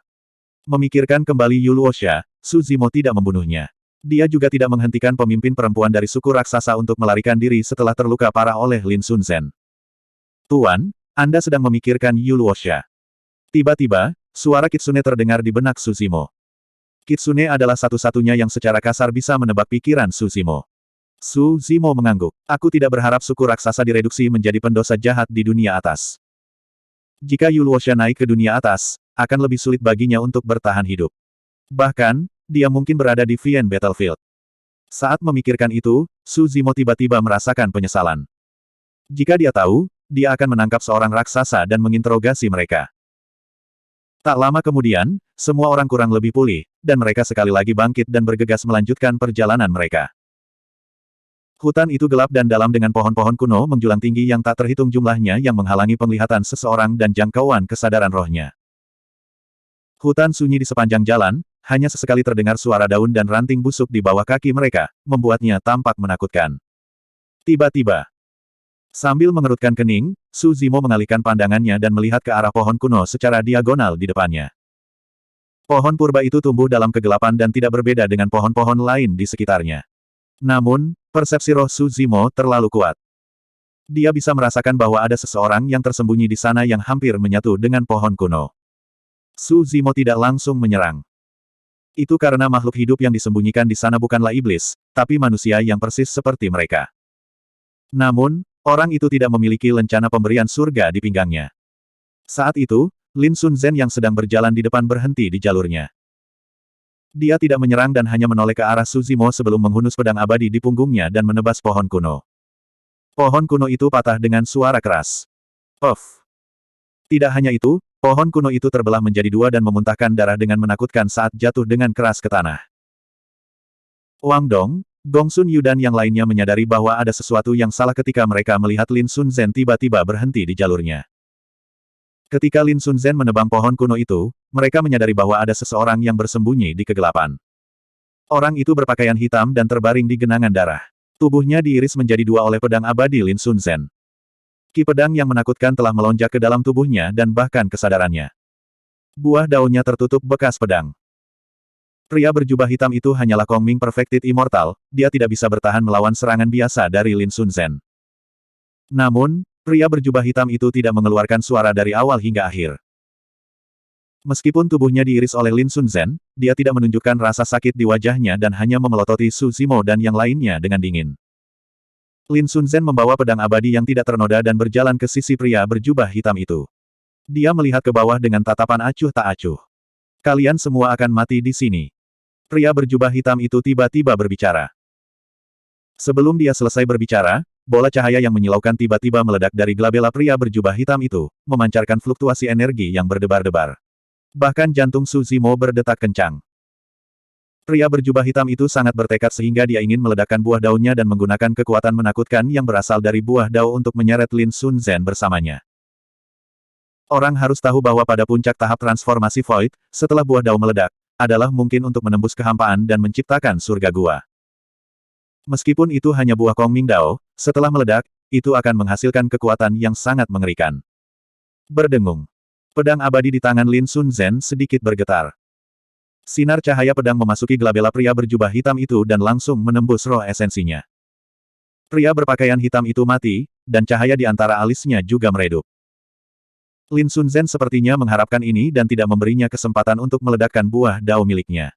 Memikirkan kembali Yu Luosha, Su Zimo tidak membunuhnya. Dia juga tidak menghentikan pemimpin perempuan dari suku raksasa untuk melarikan diri setelah terluka parah oleh Lin Sun Zhen. "Tuan, Anda sedang memikirkan Yu Luosha." Tiba-tiba, suara Kitsune terdengar di benak Su Zimo. Kitsune adalah satu-satunya yang secara kasar bisa menebak pikiran Su Zimo. Su Zimo mengangguk. "Aku tidak berharap suku raksasa direduksi menjadi pendosa jahat di dunia atas. Jika Yu Luosha naik ke dunia atas, akan lebih sulit baginya untuk bertahan hidup. Bahkan, dia mungkin berada di Vian Battlefield." Saat memikirkan itu, Su Zimo tiba-tiba merasakan penyesalan. Jika dia tahu, dia akan menangkap seorang raksasa dan menginterogasi mereka. Tak lama kemudian, semua orang kurang lebih pulih, dan mereka sekali lagi bangkit dan bergegas melanjutkan perjalanan mereka. Hutan itu gelap dan dalam dengan pohon-pohon kuno menjulang tinggi yang tak terhitung jumlahnya yang menghalangi penglihatan seseorang dan jangkauan kesadaran rohnya. Hutan sunyi di sepanjang jalan, hanya sesekali terdengar suara daun dan ranting busuk di bawah kaki mereka, membuatnya tampak menakutkan. Tiba-tiba, sambil mengerutkan kening, Su Zimo mengalihkan pandangannya dan melihat ke arah pohon kuno secara diagonal di depannya. Pohon purba itu tumbuh dalam kegelapan dan tidak berbeda dengan pohon-pohon lain di sekitarnya. Namun, persepsi roh Su Zimo terlalu kuat. Dia bisa merasakan bahwa ada seseorang yang tersembunyi di sana yang hampir menyatu dengan pohon kuno. Su Zimo tidak langsung menyerang. Itu karena makhluk hidup yang disembunyikan di sana bukanlah iblis, tapi manusia yang persis seperti mereka. Namun, orang itu tidak memiliki lencana pemberian surga di pinggangnya. Saat itu, Lin Sun Zhen yang sedang berjalan di depan berhenti di jalurnya. Dia tidak menyerang dan hanya menoleh ke arah Su Zimo sebelum menghunus pedang abadi di punggungnya dan menebas pohon kuno. Pohon kuno itu patah dengan suara keras. Puff! Tidak hanya itu, pohon kuno itu terbelah menjadi dua dan memuntahkan darah dengan menakutkan saat jatuh dengan keras ke tanah. Wang Dong, Gong Sun Yu dan yang lainnya menyadari bahwa ada sesuatu yang salah ketika mereka melihat Lin Sun Zhen tiba-tiba berhenti di jalurnya. Ketika Lin Sun Zhen menebang pohon kuno itu, mereka menyadari bahwa ada seseorang yang bersembunyi di kegelapan. Orang itu berpakaian hitam dan terbaring di genangan darah. Tubuhnya diiris menjadi dua oleh pedang abadi Lin Sun Zen. Ki pedang yang menakutkan telah melonjak ke dalam tubuhnya dan bahkan kesadarannya. Buah daunnya tertutup bekas pedang. Pria berjubah hitam itu hanyalah Kong Ming Perfected Immortal, dia tidak bisa bertahan melawan serangan biasa dari Lin Sun Zen. Namun, pria berjubah hitam itu tidak mengeluarkan suara dari awal hingga akhir. Meskipun tubuhnya diiris oleh Lin Sun Zen, dia tidak menunjukkan rasa sakit di wajahnya dan hanya memelototi Su Zimo dan yang lainnya dengan dingin. Lin Sun Zen membawa pedang abadi yang tidak ternoda dan berjalan ke sisi pria berjubah hitam itu. Dia melihat ke bawah dengan tatapan acuh tak acuh. Kalian semua akan mati di sini. Pria berjubah hitam itu tiba-tiba berbicara. Sebelum dia selesai berbicara, bola cahaya yang menyilaukan tiba-tiba meledak dari glabella pria berjubah hitam itu, memancarkan fluktuasi energi yang berdebar-debar. Bahkan jantung Su Zimo berdetak kencang. Pria berjubah hitam itu sangat bertekad sehingga dia ingin meledakkan buah daunnya dan menggunakan kekuatan menakutkan yang berasal dari buah dao untuk menyeret Lin Sun Zen bersamanya. Orang harus tahu bahwa pada puncak tahap transformasi Void, setelah buah dao meledak, adalah mungkin untuk menembus kehampaan dan menciptakan surga gua. Meskipun itu hanya buah Kong Ming Dao, setelah meledak, itu akan menghasilkan kekuatan yang sangat mengerikan. Berdengung. Pedang abadi di tangan Lin Sun Zen sedikit bergetar. Sinar cahaya pedang memasuki glabella pria berjubah hitam itu dan langsung menembus roh esensinya. Pria berpakaian hitam itu mati, dan cahaya di antara alisnya juga meredup. Lin Sun Zen sepertinya mengharapkan ini dan tidak memberinya kesempatan untuk meledakkan buah dao miliknya.